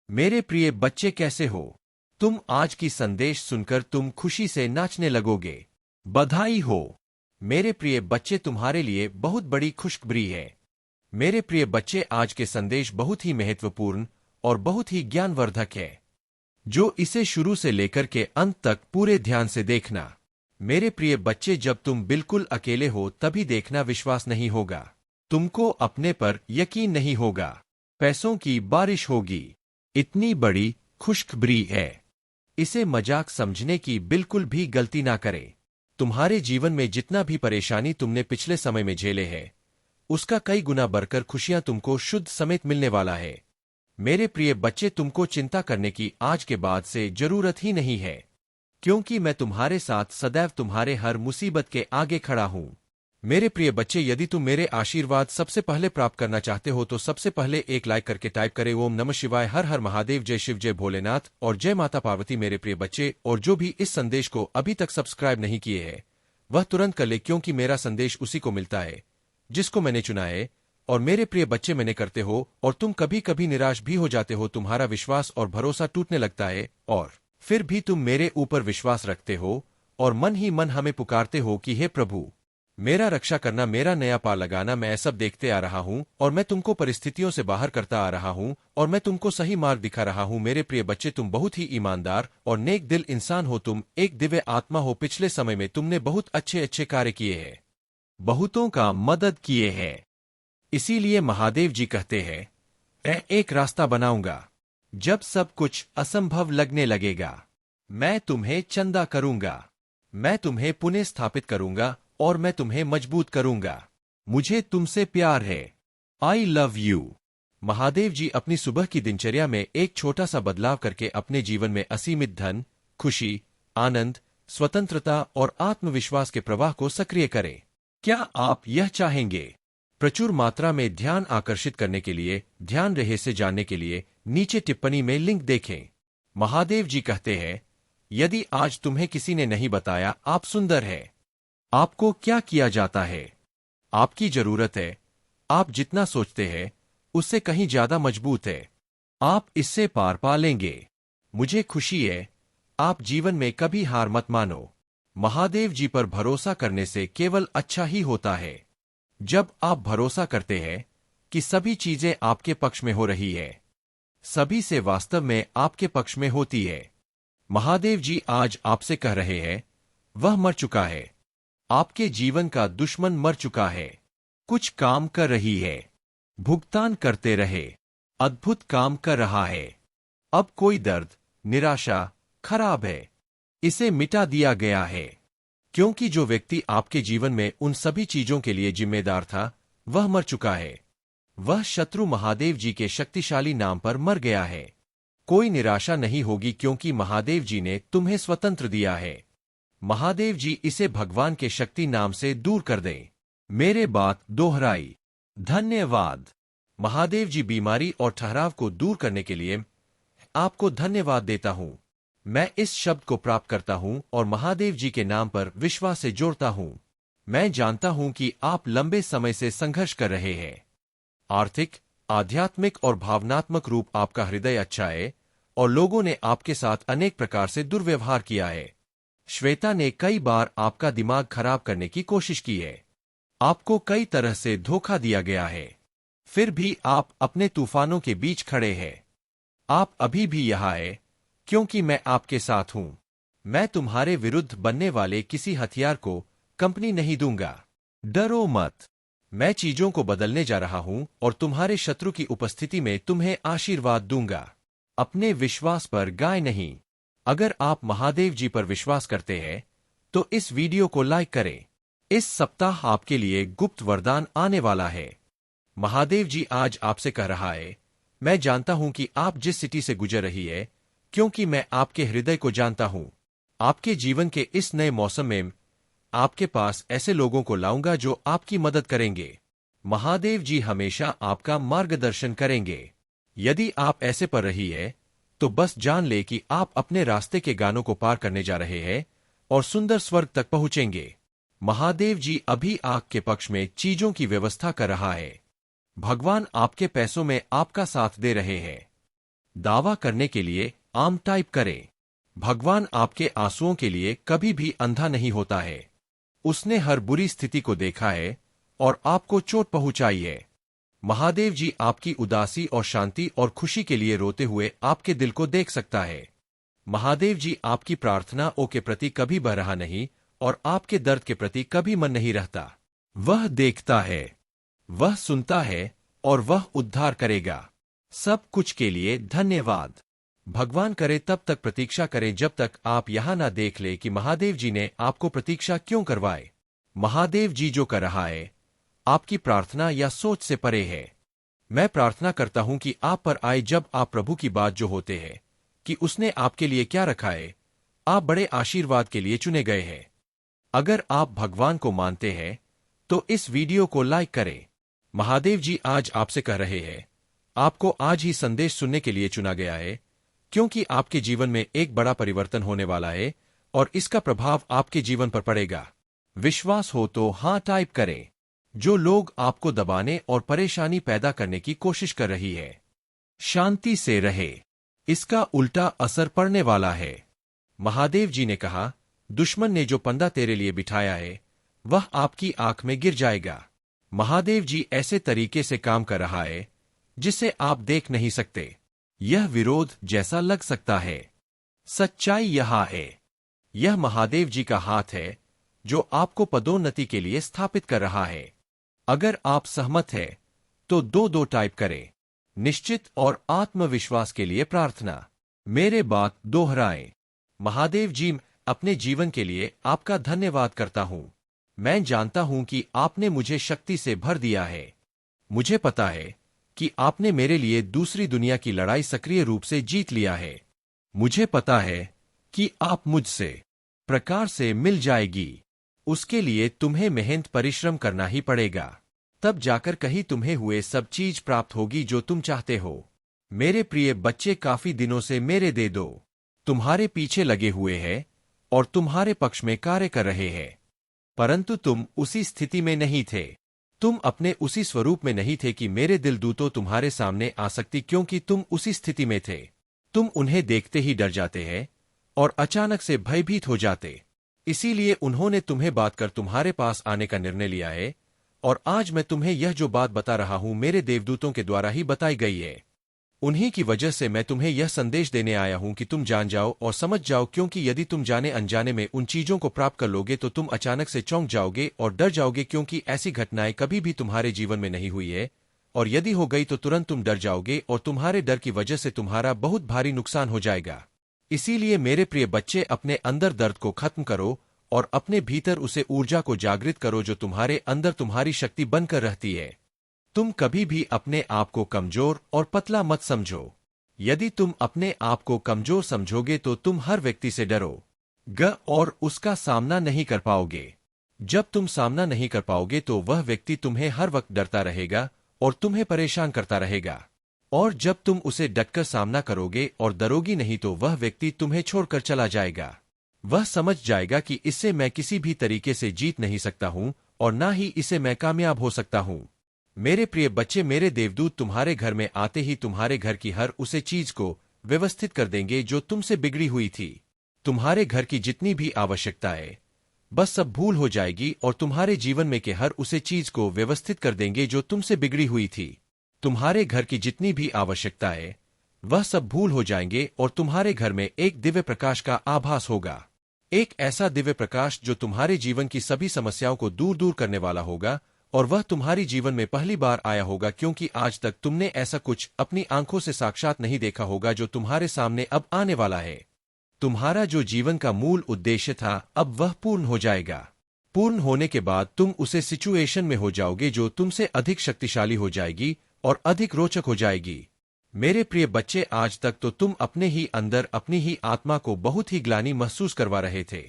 मेरे प्रिय बच्चे कैसे हो? तुम आज की संदेश सुनकर तुम खुशी से नाचने लगोगे। बधाई हो! मेरे प्रिय बच्चे, तुम्हारे लिए बहुत बड़ी खुशखबरी है। मेरे प्रिय बच्चे, आज के संदेश बहुत ही महत्वपूर्ण और बहुत ही ज्ञानवर्धक है। जो इसे शुरू से लेकर के अंत तक पूरे ध्यान से देखना। मेरे प्रिय बच्चे, जब तुम बिल्कुल अकेले हो तभी देखना, विश्वास नहीं होगा। तुमको अपने पर यकीन नहीं होगा। पैसों की बारिश होगी। इतनी बड़ी खुशखबरी है। इसे मजाक समझने की बिल्कुल भी गलती ना करें। तुम्हारे जीवन में जितना भी परेशानी तुमने पिछले समय में झेले है, उसका कई गुना बढ़कर खुशियां तुमको शुद्ध समेत मिलने वाला है। मेरे प्रिय बच्चे, तुमको चिंता करने की आज के बाद से जरूरत ही नहीं है, क्योंकि मैं तुम्हारे साथ सदैव तुम्हारे हर मुसीबत के आगे खड़ा हूं। मेरे प्रिय बच्चे, यदि तुम मेरे आशीर्वाद सबसे पहले प्राप्त करना चाहते हो तो सबसे पहले एक लाइक करके टाइप करें ओम नमः शिवाय, हर हर महादेव, जय शिव, जय भोलेनाथ और जय माता पार्वती। मेरे प्रिय बच्चे, और जो भी इस संदेश को अभी तक सब्सक्राइब नहीं किए हैं वह तुरंत कर ले, क्योंकि मेरा संदेश उसी को मिलता है जिसको मैंने चुना है। और मेरे प्रिय बच्चे, मैंने करते हो और तुम कभी कभी निराश भी हो जाते हो, तुम्हारा विश्वास और भरोसा टूटने लगता है, और फिर भी तुम मेरे ऊपर विश्वास रखते हो और मन ही मन हमें पुकारते हो कि हे प्रभु, मेरा रक्षा करना, मेरा नया पार लगाना। मैं सब देखते आ रहा हूं और मैं तुमको परिस्थितियों से बाहर करता आ रहा हूं और मैं तुमको सही मार्ग दिखा रहा हूं। मेरे प्रिय बच्चे, तुम बहुत ही ईमानदार और नेक दिल इंसान हो, तुम एक दिव्य आत्मा हो। पिछले समय में तुमने बहुत अच्छे अच्छे कार्य किए हैं, बहुतों का मदद किए हैं। इसीलिए महादेव जी कहते हैं, मैं एक रास्ता बनाऊंगा। जब सब कुछ असंभव लगने लगेगा, मैं तुम्हें चंदा करूंगा, मैं तुम्हें पुनः स्थापित करूंगा और मैं तुम्हें मजबूत करूंगा। मुझे तुमसे प्यार है। I love you. Mahadev ji अपनी सुबह की दिनचर्या में एक छोटा सा बदलाव करके अपने जीवन में असीमित धन, खुशी, आनंद, स्वतंत्रता और आत्मविश्वास के प्रवाह को सक्रिय करें। क्या आप यह चाहेंगे? प्रचुर मात्रा में ध्यान आकर्षित करने के लिए, ध्यान रहस्य जानने के लिए नीचे टिप्पणी में लिंक देखें। महादेव जी कहते हैं, यदि आज तुम्हें किसी ने नहीं बताया आप सुंदर है, आपको क्या किया जाता है, आपकी जरूरत है, आप जितना सोचते हैं उससे कहीं ज्यादा मजबूत है, आप इससे पार पा लेंगे। मुझे खुशी है। आप जीवन में कभी हार मत मानो। महादेव जी पर भरोसा करने से केवल अच्छा ही होता है। जब आप भरोसा करते हैं कि सभी चीजें आपके पक्ष में हो रही है, सभी से वास्तव में आपके पक्ष में होती है। महादेव जी आज आपसे कह रहे हैं, वह मर चुका है, आपके जीवन का दुश्मन मर चुका है, कुछ काम कर रही है, भुगतान करते रहे, अद्भुत काम कर रहा है। अब कोई दर्द, निराशा, खराब है, इसे मिटा दिया गया है, क्योंकि जो व्यक्ति आपके जीवन में उन सभी चीजों के लिए जिम्मेदार था वह मर चुका है। वह शत्रु महादेव जी के शक्तिशाली नाम पर मर गया है। कोई निराशा नहीं होगी, क्योंकि महादेव जी ने तुम्हें स्वतंत्र दिया है। महादेव जी इसे भगवान के शक्ति नाम से दूर कर दें। मेरे बात दोहराई। धन्यवाद। महादेव जी बीमारी और ठहराव को दूर करने के लिए आपको धन्यवाद देता हूं। मैं इस शब्द को प्राप्त करता हूं और महादेव जी के नाम पर विश्वास से जोड़ता हूं। मैं जानता हूं कि आप लंबे समय से संघर्ष कर रहे हैं। आर्थिक, आध्यात्मिक और भावनात्मक रूप आपका हृदय अच्छा है और लोगों ने आपके साथ अनेक प्रकार से दुर्व्यवहार किया है। श्वेता ने कई बार आपका दिमाग खराब करने की कोशिश की है। आपको कई तरह से धोखा दिया गया है, फिर भी आप अपने तूफानों के बीच खड़े हैं। आप अभी भी यहां है क्योंकि मैं आपके साथ हूं। मैं तुम्हारे विरुद्ध बनने वाले किसी हथियार को कंपनी नहीं दूंगा। डरो मत। मैं चीजों को बदलने जा रहा हूं और तुम्हारे शत्रु की उपस्थिति में तुम्हें आशीर्वाद दूंगा। अपने विश्वास पर गाय नहीं। अगर आप महादेव जी पर विश्वास करते हैं तो इस वीडियो को लाइक करें। इस सप्ताह आपके लिए गुप्त वरदान आने वाला है। महादेव जी आज आपसे कह रहा है, मैं जानता हूं कि आप जिस स्थिति से गुजर रही है, क्योंकि मैं आपके हृदय को जानता हूं। आपके जीवन के इस नए मौसम में आपके पास ऐसे लोगों को लाऊंगा जो आपकी मदद करेंगे। महादेव जी हमेशा आपका मार्गदर्शन करेंगे। यदि आप ऐसे पर रही है तो बस जान ले कि आप अपने रास्ते के गानों को पार करने जा रहे हैं और सुंदर स्वर्ग तक पहुंचेंगे। महादेव जी अभी आपके पक्ष में चीजों की व्यवस्था कर रहा है। भगवान आपके पैसों में आपका साथ दे रहे हैं। दावा करने के लिए आम टाइप करें। भगवान आपके आंसुओं के लिए कभी भी अंधा नहीं होता है। उसने हर बुरी स्थिति को देखा है और आपको चोट पहुंचाई है। महादेव जी आपकी उदासी और शांति और खुशी के लिए रोते हुए आपके दिल को देख सकता है। महादेव जी आपकी प्रार्थनाओं के प्रति कभी बह रहा नहीं और आपके दर्द के प्रति कभी मन नहीं रहता। वह देखता है, वह सुनता है और वह उद्धार करेगा। सब कुछ के लिए धन्यवाद। भगवान करे तब तक प्रतीक्षा करें जब तक आप यहां ना देख ले कि महादेव जी ने आपको प्रतीक्षा क्यों करवाए। महादेव जी जो कर रहा है आपकी प्रार्थना या सोच से परे है। मैं प्रार्थना करता हूं कि आप पर आए जब आप प्रभु की बात जो होते हैं कि उसने आपके लिए क्या रखा है। आप बड़े आशीर्वाद के लिए चुने गए हैं। अगर आप भगवान को मानते हैं तो इस वीडियो को लाइक करें। महादेव जी आज आपसे कह रहे हैं, आपको आज ही संदेश सुनने के लिए चुना गया है, क्योंकि आपके जीवन में एक बड़ा परिवर्तन होने वाला है और इसका प्रभाव आपके जीवन पर पड़ेगा। विश्वास हो तो हां टाइप करें। जो लोग आपको दबाने और परेशानी पैदा करने की कोशिश कर रही है, शांति से रहे, इसका उल्टा असर पड़ने वाला है। महादेव जी ने कहा, दुश्मन ने जो पंदा तेरे लिए बिठाया है वह आपकी आंख में गिर जाएगा। महादेव जी ऐसे तरीके से काम कर रहा है जिसे आप देख नहीं सकते। यह विरोध जैसा लग सकता है, सच्चाई यह है, यह महादेव जी का हाथ है जो आपको पदोन्नति के लिए स्थापित कर रहा है। अगर आप सहमत हैं तो दो टाइप करें। निश्चित और आत्मविश्वास के लिए प्रार्थना। मेरे बात दोहराएं। महादेव जी, अपने जीवन के लिए आपका धन्यवाद करता हूं। मैं जानता हूं कि आपने मुझे शक्ति से भर दिया है। मुझे पता है कि आपने मेरे लिए दूसरी दुनिया की लड़ाई सक्रिय रूप से जीत लिया है। मुझे पता है कि आप मुझसे प्रकार से मिल जाएगी। उसके लिए तुम्हें मेहनत परिश्रम करना ही पड़ेगा, तब जाकर कहीं तुम्हें हुए सब चीज प्राप्त होगी जो तुम चाहते हो। मेरे प्रिय बच्चे, काफी दिनों से मेरे दे दो तुम्हारे पीछे लगे हुए हैं और तुम्हारे पक्ष में कार्य कर रहे हैं, परंतु तुम उसी स्थिति में नहीं थे। तुम अपने उसी स्वरूप में नहीं थे कि मेरे दिल दूतों तुम्हारे सामने आ सकती, क्योंकि तुम उसी स्थिति में थे। तुम उन्हें देखते ही डर जाते हैं और अचानक से भयभीत हो जाते। इसीलिए उन्होंने तुम्हें बात कर तुम्हारे पास आने का निर्णय लिया है और आज मैं तुम्हें यह जो बात बता रहा हूं मेरे देवदूतों के द्वारा ही बताई गई है। उन्हीं की वजह से मैं तुम्हें यह संदेश देने आया हूं कि तुम जान जाओ और समझ जाओ, क्योंकि यदि तुम जाने अनजाने में उन चीजों को प्राप्त कर लोगे तो तुम अचानक से चौंक जाओगे और डर जाओगे, क्योंकि ऐसी घटनाएं कभी भी तुम्हारे जीवन में नहीं हुई है, और यदि हो गई तो तुरंत तुम डर जाओगे और तुम्हारे डर की वजह से तुम्हारा बहुत भारी नुकसान हो जाएगा। इसीलिए मेरे प्रिय बच्चे, अपने अंदर दर्द को खत्म करो और अपने भीतर उसे ऊर्जा को जागृत करो जो तुम्हारे अंदर तुम्हारी शक्ति बनकर रहती है। तुम कभी भी अपने आप को कमजोर और पतला मत समझो। यदि तुम अपने आप को कमजोर समझोगे तो तुम हर व्यक्ति से डरोगे और उसका सामना नहीं कर पाओगे। जब तुम सामना नहीं कर पाओगे तो वह व्यक्ति तुम्हें हर वक्त डरता रहेगा और तुम्हें परेशान करता रहेगा, और जब तुम उसे डटकर सामना करोगे और डरोगी नहीं तो वह व्यक्ति तुम्हें छोड़कर चला जाएगा। वह समझ जाएगा कि इससे मैं किसी भी तरीके से जीत नहीं सकता हूं और ना ही इसे मैं कामयाब हो सकता हूं। मेरे प्रिय बच्चे, मेरे देवदूत तुम्हारे घर में आते ही तुम्हारे घर की हर उसे चीज को व्यवस्थित कर देंगे जो तुमसे बिगड़ी हुई थी। तुम्हारे घर की जितनी भी आवश्यकता है बस सब भूल हो जाएगी और तुम्हारे जीवन में के हर उसे चीज को व्यवस्थित कर देंगे जो तुमसे बिगड़ी हुई थी। तुम्हारे घर की जितनी भी आवश्यकता है वह सब भूल हो जाएंगे और तुम्हारे घर में एक दिव्य प्रकाश का आभास होगा। एक ऐसा दिव्य प्रकाश जो तुम्हारे जीवन की सभी समस्याओं को दूर दूर करने वाला होगा, और वह तुम्हारी जीवन में पहली बार आया होगा, क्योंकि आज तक तुमने ऐसा कुछ अपनी आंखों से साक्षात नहीं देखा होगा जो तुम्हारे सामने अब आने वाला है। तुम्हारा जो जीवन का मूल उद्देश्य था अब वह पूर्ण हो जाएगा। पूर्ण होने के बाद तुम उसे सिचुएशन में हो जाओगे जो तुमसे अधिक शक्तिशाली हो जाएगी और अधिक रोचक हो जाएगी। मेरे प्रिय बच्चे, आज तक तो तुम अपने ही अंदर अपनी ही आत्मा को बहुत ही ग्लानि महसूस करवा रहे थे।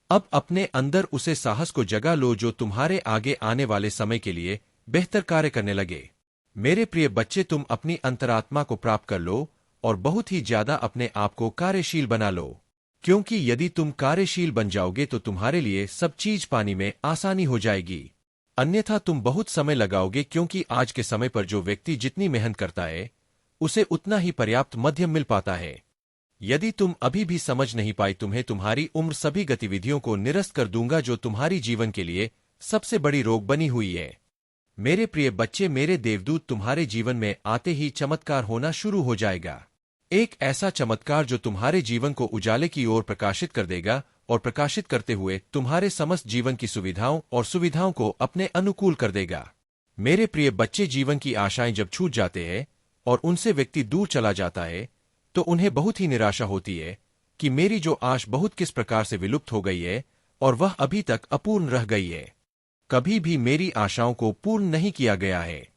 अब अपने अंदर उसे साहस को जगा लो जो तुम्हारे आगे आने वाले समय के लिए बेहतर कार्य करने लगे। मेरे प्रिय बच्चे, तुम अपनी अंतरात्मा को प्राप्त कर लो और बहुत ही ज्यादा अपने आप को कार्यशील बना लो, क्योंकि यदि तुम कार्यशील बन जाओगे तो तुम्हारे लिए सब चीज पाने में आसानी हो जाएगी। अन्यथा तुम बहुत समय लगाओगे, क्योंकि आज के समय पर जो व्यक्ति जितनी मेहनत करता है उसे उतना ही पर्याप्त मध्यम मिल पाता है। यदि तुम अभी भी समझ नहीं पाई, तुम्हें तुम्हारी उम्र सभी गतिविधियों को निरस्त कर दूंगा जो तुम्हारी जीवन के लिए सबसे बड़ी रोग बनी हुई है। मेरे प्रिय बच्चे, मेरे देवदूत तुम्हारे जीवन में आते ही चमत्कार होना शुरू हो जाएगा। एक ऐसा चमत्कार जो तुम्हारे जीवन को उजाले की ओर प्रकाशित कर देगा और प्रकाशित करते हुए तुम्हारे समस्त जीवन की सुविधाओं को अपने अनुकूल कर देगा। मेरे प्रिय बच्चे, जीवन की आशाएं जब छूट जाते हैं और उनसे व्यक्ति दूर चला जाता है तो उन्हें बहुत ही निराशा होती है कि मेरी जो आश बहुत किस प्रकार से विलुप्त हो गई है और वह अभी तक अपूर्ण रह गई है। कभी भी मेरी आशाओं को पूर्ण नहीं किया गया है।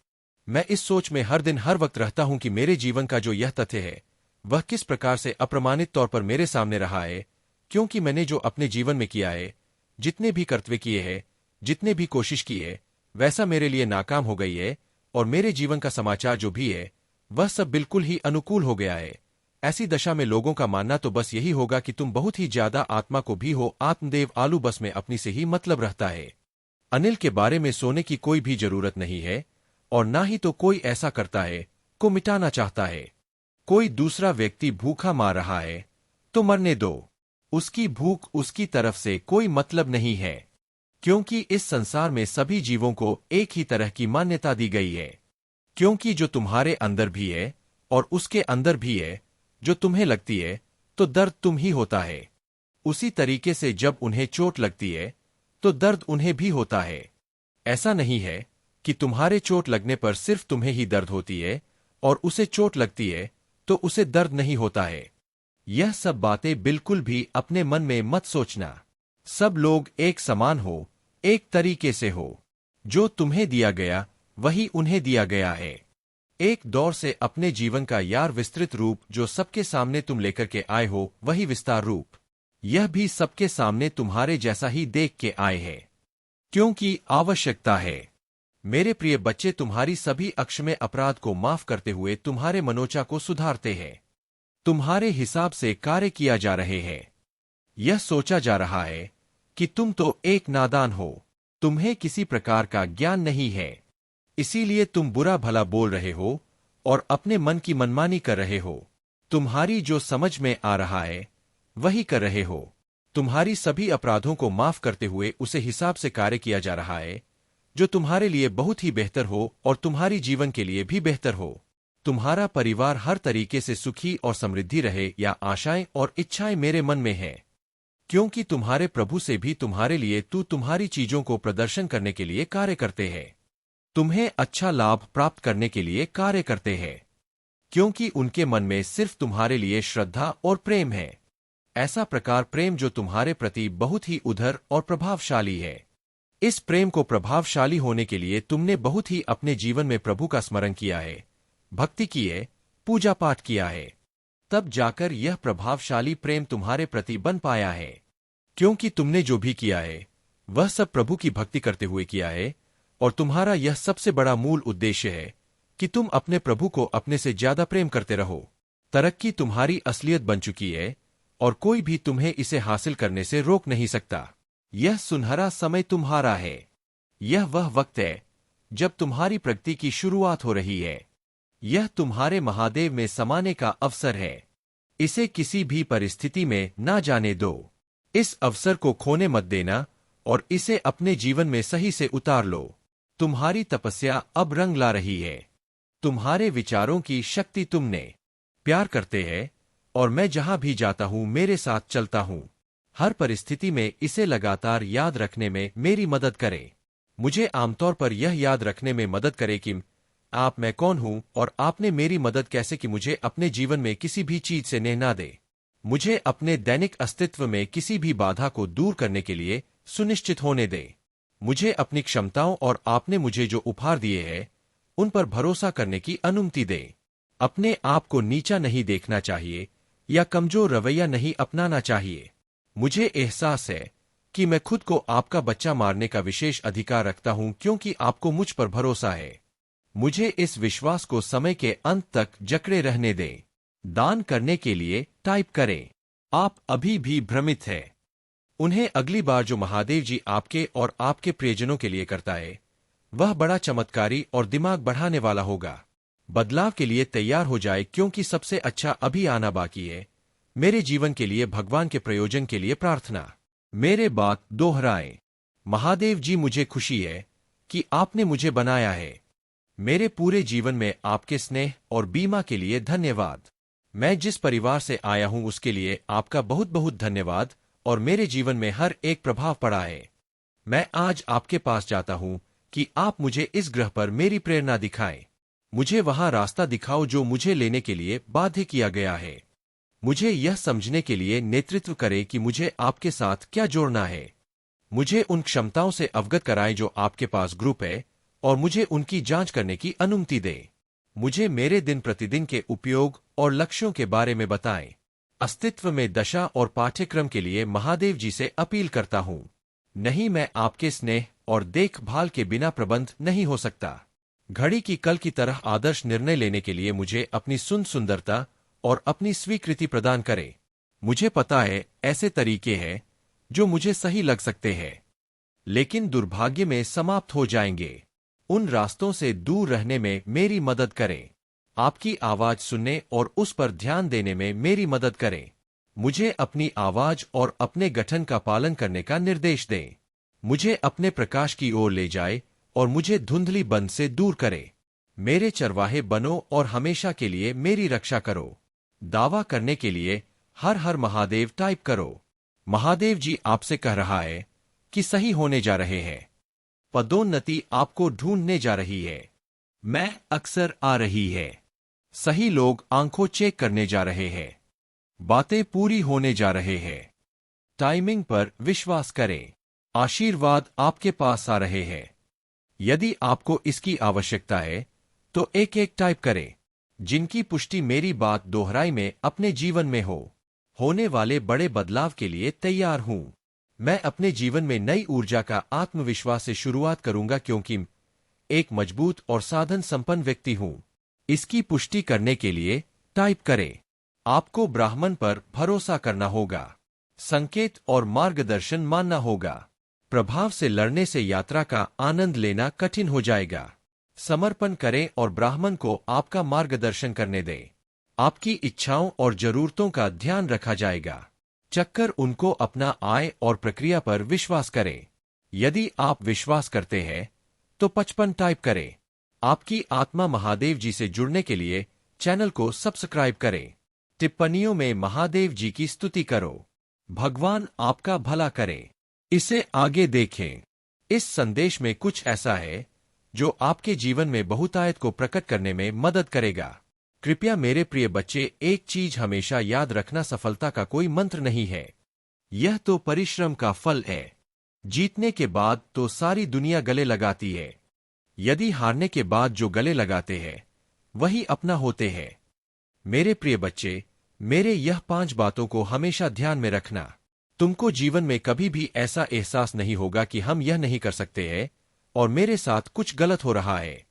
मैं इस सोच में हर दिन हर वक्त रहता हूं कि मेरे जीवन का जो यह तथ्य है वह किस प्रकार से अप्रमाणित तौर पर मेरे सामने रहा है, क्योंकि मैंने जो अपने जीवन में किया है, जितने भी कर्तव्य किए हैं, जितने भी कोशिश की है, वैसा मेरे लिए नाकाम हो गई है और मेरे जीवन का समाचार जो भी है वह सब बिल्कुल ही अनुकूल हो गया है। ऐसी दशा में लोगों का मानना तो बस यही होगा कि तुम बहुत ही ज्यादा आत्मा को भी हो। आत्मदेव आलू बस में अपनी से ही मतलब रहता है। अनिल के बारे में सोने की कोई भी जरूरत नहीं है और ना ही तो कोई ऐसा करता है को मिटाना चाहता है। कोई दूसरा व्यक्ति भूखा मार रहा है तो मरने दो, उसकी भूख उसकी तरफ से कोई मतलब नहीं है, क्योंकि इस संसार में सभी जीवों को एक ही तरह की मान्यता दी गई है। क्योंकि जो तुम्हारे अंदर भी है और उसके अंदर भी है, जो तुम्हें लगती है तो दर्द तुम ही होता है, उसी तरीके से जब उन्हें चोट लगती है तो दर्द उन्हें भी होता है। ऐसा नहीं है कि तुम्हारे चोट लगने पर सिर्फ तुम्हें ही दर्द होती है और उसे चोट लगती है तो उसे दर्द नहीं होता है। यह सब बातें बिल्कुल भी अपने मन में मत सोचना। सब लोग एक समान हो, एक तरीके से हो। जो तुम्हें दिया गया वही उन्हें दिया गया है। एक दौर से अपने जीवन का यार विस्तृत रूप जो सबके सामने तुम लेकर के आए हो वही विस्तार रूप, यह भी सबके सामने तुम्हारे जैसा ही देख के आए हैं, क्योंकि आवश्यकता है। मेरे प्रिय बच्चे, तुम्हारी सभी अक्षम्य अपराध को माफ करते हुए तुम्हारे मनोचा को सुधारते हैं। तुम्हारे हिसाब से कार्य किया जा रहे हैं। यह सोचा जा रहा है कि तुम तो एक नादान हो, तुम्हें किसी प्रकार का ज्ञान नहीं है, इसीलिए तुम बुरा भला बोल रहे हो और अपने मन की मनमानी कर रहे हो। तुम्हारी जो समझ में आ रहा है वही कर रहे हो। तुम्हारी सभी अपराधों को माफ करते हुए उसे हिसाब से कार्य किया जा रहा है जो तुम्हारे लिए बहुत ही बेहतर हो और तुम्हारी जीवन के लिए भी बेहतर हो। तुम्हारा परिवार हर तरीके से सुखी और समृद्धि रहे, या आशाएं और इच्छाएं मेरे मन में है, क्योंकि तुम्हारे प्रभु से भी तुम्हारे लिए तुम्हारी चीजों को प्रदर्शन करने के लिए कार्य करते हैं। तुम्हें अच्छा लाभ प्राप्त करने के लिए कार्य करते हैं, क्योंकि उनके मन में सिर्फ तुम्हारे लिए श्रद्धा और प्रेम है। ऐसा प्रकार प्रेम जो तुम्हारे प्रति बहुत ही उदार और प्रभावशाली है। इस प्रेम को प्रभावशाली होने के लिए तुमने बहुत ही अपने जीवन में प्रभु का स्मरण किया है, भक्ति की है, पूजा पाठ किया है, तब जाकर यह प्रभावशाली प्रेम तुम्हारे प्रति बन पाया है। क्योंकि तुमने जो भी किया है वह सब प्रभु की भक्ति करते हुए किया है, और तुम्हारा यह सबसे बड़ा मूल उद्देश्य है कि तुम अपने प्रभु को अपने से ज्यादा प्रेम करते रहो। तरक्की तुम्हारी असलियत बन चुकी है और कोई भी तुम्हें इसे हासिल करने से रोक नहीं सकता। यह सुनहरा समय तुम्हारा है। यह वह वक्त है जब तुम्हारी प्रगति की शुरुआत हो रही है। यह तुम्हारे महादेव में समाने का अवसर है। इसे किसी भी परिस्थिति में ना जाने दो। इस अवसर को खोने मत देना और इसे अपने जीवन में सही से उतार लो। तुम्हारी तपस्या अब रंग ला रही है। तुम्हारे विचारों की शक्ति तुमने प्यार करते हैं और मैं जहां भी जाता हूं मेरे साथ चलता हूं। हर परिस्थिति में इसे लगातार याद रखने में मेरी मदद करे। मुझे आमतौर पर यह याद रखने में मदद करे कि आप मैं कौन हूं और आपने मेरी मदद कैसे की। मुझे अपने जीवन में किसी भी चीज से नेह ना दे। मुझे अपने दैनिक अस्तित्व में किसी भी बाधा को दूर करने के लिए सुनिश्चित होने दे। मुझे अपनी क्षमताओं और आपने मुझे जो उपहार दिए हैं उन पर भरोसा करने की अनुमति दे। अपने आप को नीचा नहीं देखना चाहिए या कमजोर रवैया नहीं अपनाना चाहिए। मुझे एहसास है कि मैं खुद को आपका बच्चा मारने का विशेष अधिकार रखता हूं, क्योंकि आपको मुझ पर भरोसा है। मुझे इस विश्वास को समय के अंत तक जकड़े रहने दें। दान करने के लिए टाइप करें। आप अभी भी भ्रमित है। उन्हें अगली बार जो महादेव जी आपके और आपके प्रियजनों के लिए करता है वह बड़ा चमत्कारी और दिमाग बढ़ाने वाला होगा। बदलाव के लिए तैयार हो जाए क्योंकि सबसे अच्छा अभी आना बाकी है। मेरे जीवन के लिए भगवान के प्रयोजन के लिए प्रार्थना। मेरे बात दोहराएं। महादेव जी, मुझे खुशी है कि आपने मुझे बनाया है। मेरे पूरे जीवन में आपके स्नेह और बीमा के लिए धन्यवाद। मैं जिस परिवार से आया हूं उसके लिए आपका बहुत बहुत धन्यवाद और मेरे जीवन में हर एक प्रभाव पड़ा है। मैं आज आपके पास जाता हूं कि आप मुझे इस ग्रह पर मेरी प्रेरणा दिखाएं। मुझे वहां रास्ता दिखाओ जो मुझे लेने के लिए बाध्य किया गया है। मुझे यह समझने के लिए नेतृत्व करे कि मुझे आपके साथ क्या जोड़ना है। मुझे उन क्षमताओं से अवगत कराएं जो आपके पास ग्रुप है और मुझे उनकी जांच करने की अनुमति दें। मुझे मेरे दिन प्रतिदिन के उपयोग और लक्ष्यों के बारे में बताएं। अस्तित्व में दशा और पाठ्यक्रम के लिए महादेव जी से अपील करता हूं। नहीं, मैं आपके स्नेह और देखभाल के बिना प्रबंध नहीं हो सकता। घड़ी की कल की तरह आदर्श निर्णय लेने के लिए मुझे अपनी सुंदरता और अपनी स्वीकृति प्रदान करें। मुझे पता है ऐसे तरीके हैं जो मुझे सही लग सकते हैं, लेकिन दुर्भाग्य में समाप्त हो जाएंगे। उन रास्तों से दूर रहने में मेरी मदद करें। आपकी आवाज सुनने और उस पर ध्यान देने में मेरी मदद करें। मुझे अपनी आवाज और अपने गठन का पालन करने का निर्देश दें। मुझे अपने प्रकाश की ओर ले जाए और मुझे धुंधली बंद से दूर करे। मेरे चरवाहे बनो और हमेशा के लिए मेरी रक्षा करो। दावा करने के लिए हर हर महादेव टाइप करो। महादेव जी आपसे कह रहा है कि सही होने जा रहे हैं। पदोन्नति आपको ढूंढने जा रही है। मैं अक्सर आ रही है। सही लोग आंखों चेक करने जा रहे हैं। बातें पूरी होने जा रहे हैं। टाइमिंग पर विश्वास करें। आशीर्वाद आपके पास आ रहे हैं। यदि आपको इसकी आवश्यकता है तो एक एक टाइप करें जिनकी पुष्टि मेरी बात दोहराई में अपने जीवन में हो। होने वाले बड़े बदलाव के लिए तैयार हूं। मैं अपने जीवन में नई ऊर्जा का आत्मविश्वास से शुरुआत करूंगा क्योंकि एक मजबूत और साधन संपन्न व्यक्ति हूं। इसकी पुष्टि करने के लिए टाइप करें। आपको ब्राह्मण पर भरोसा करना होगा। संकेत और मार्गदर्शन मानना होगा। प्रभाव से लड़ने से यात्रा का आनंद लेना कठिन हो जाएगा। समर्पण करें और ब्राह्मण को आपका मार्गदर्शन करने दें। आपकी इच्छाओं और जरूरतों का ध्यान रखा जाएगा। चक्कर उनको अपना आय और प्रक्रिया पर विश्वास करें। यदि आप विश्वास करते हैं तो 55 टाइप करें। आपकी आत्मा महादेव जी से जुड़ने के लिए चैनल को सब्सक्राइब करें। टिप्पणियों में महादेव जी की स्तुति करो। भगवान आपका भला करे। इसे आगे देखें। इस संदेश में कुछ ऐसा है जो आपके जीवन में बहुतायत को प्रकट करने में मदद करेगा। कृपया मेरे प्रिय बच्चे, एक चीज हमेशा याद रखना, सफलता का कोई मंत्र नहीं है। यह तो परिश्रम का फल है। जीतने के बाद तो सारी दुनिया गले लगाती है। यदि हारने के बाद जो गले लगाते हैं वही अपना होते हैं। मेरे प्रिय बच्चे, मेरे यह 5 बातों को हमेशा ध्यान में रखना। तुमको जीवन में कभी भी ऐसा एहसास नहीं होगा कि हम यह नहीं कर सकते हैं और मेरे साथ कुछ गलत हो रहा है।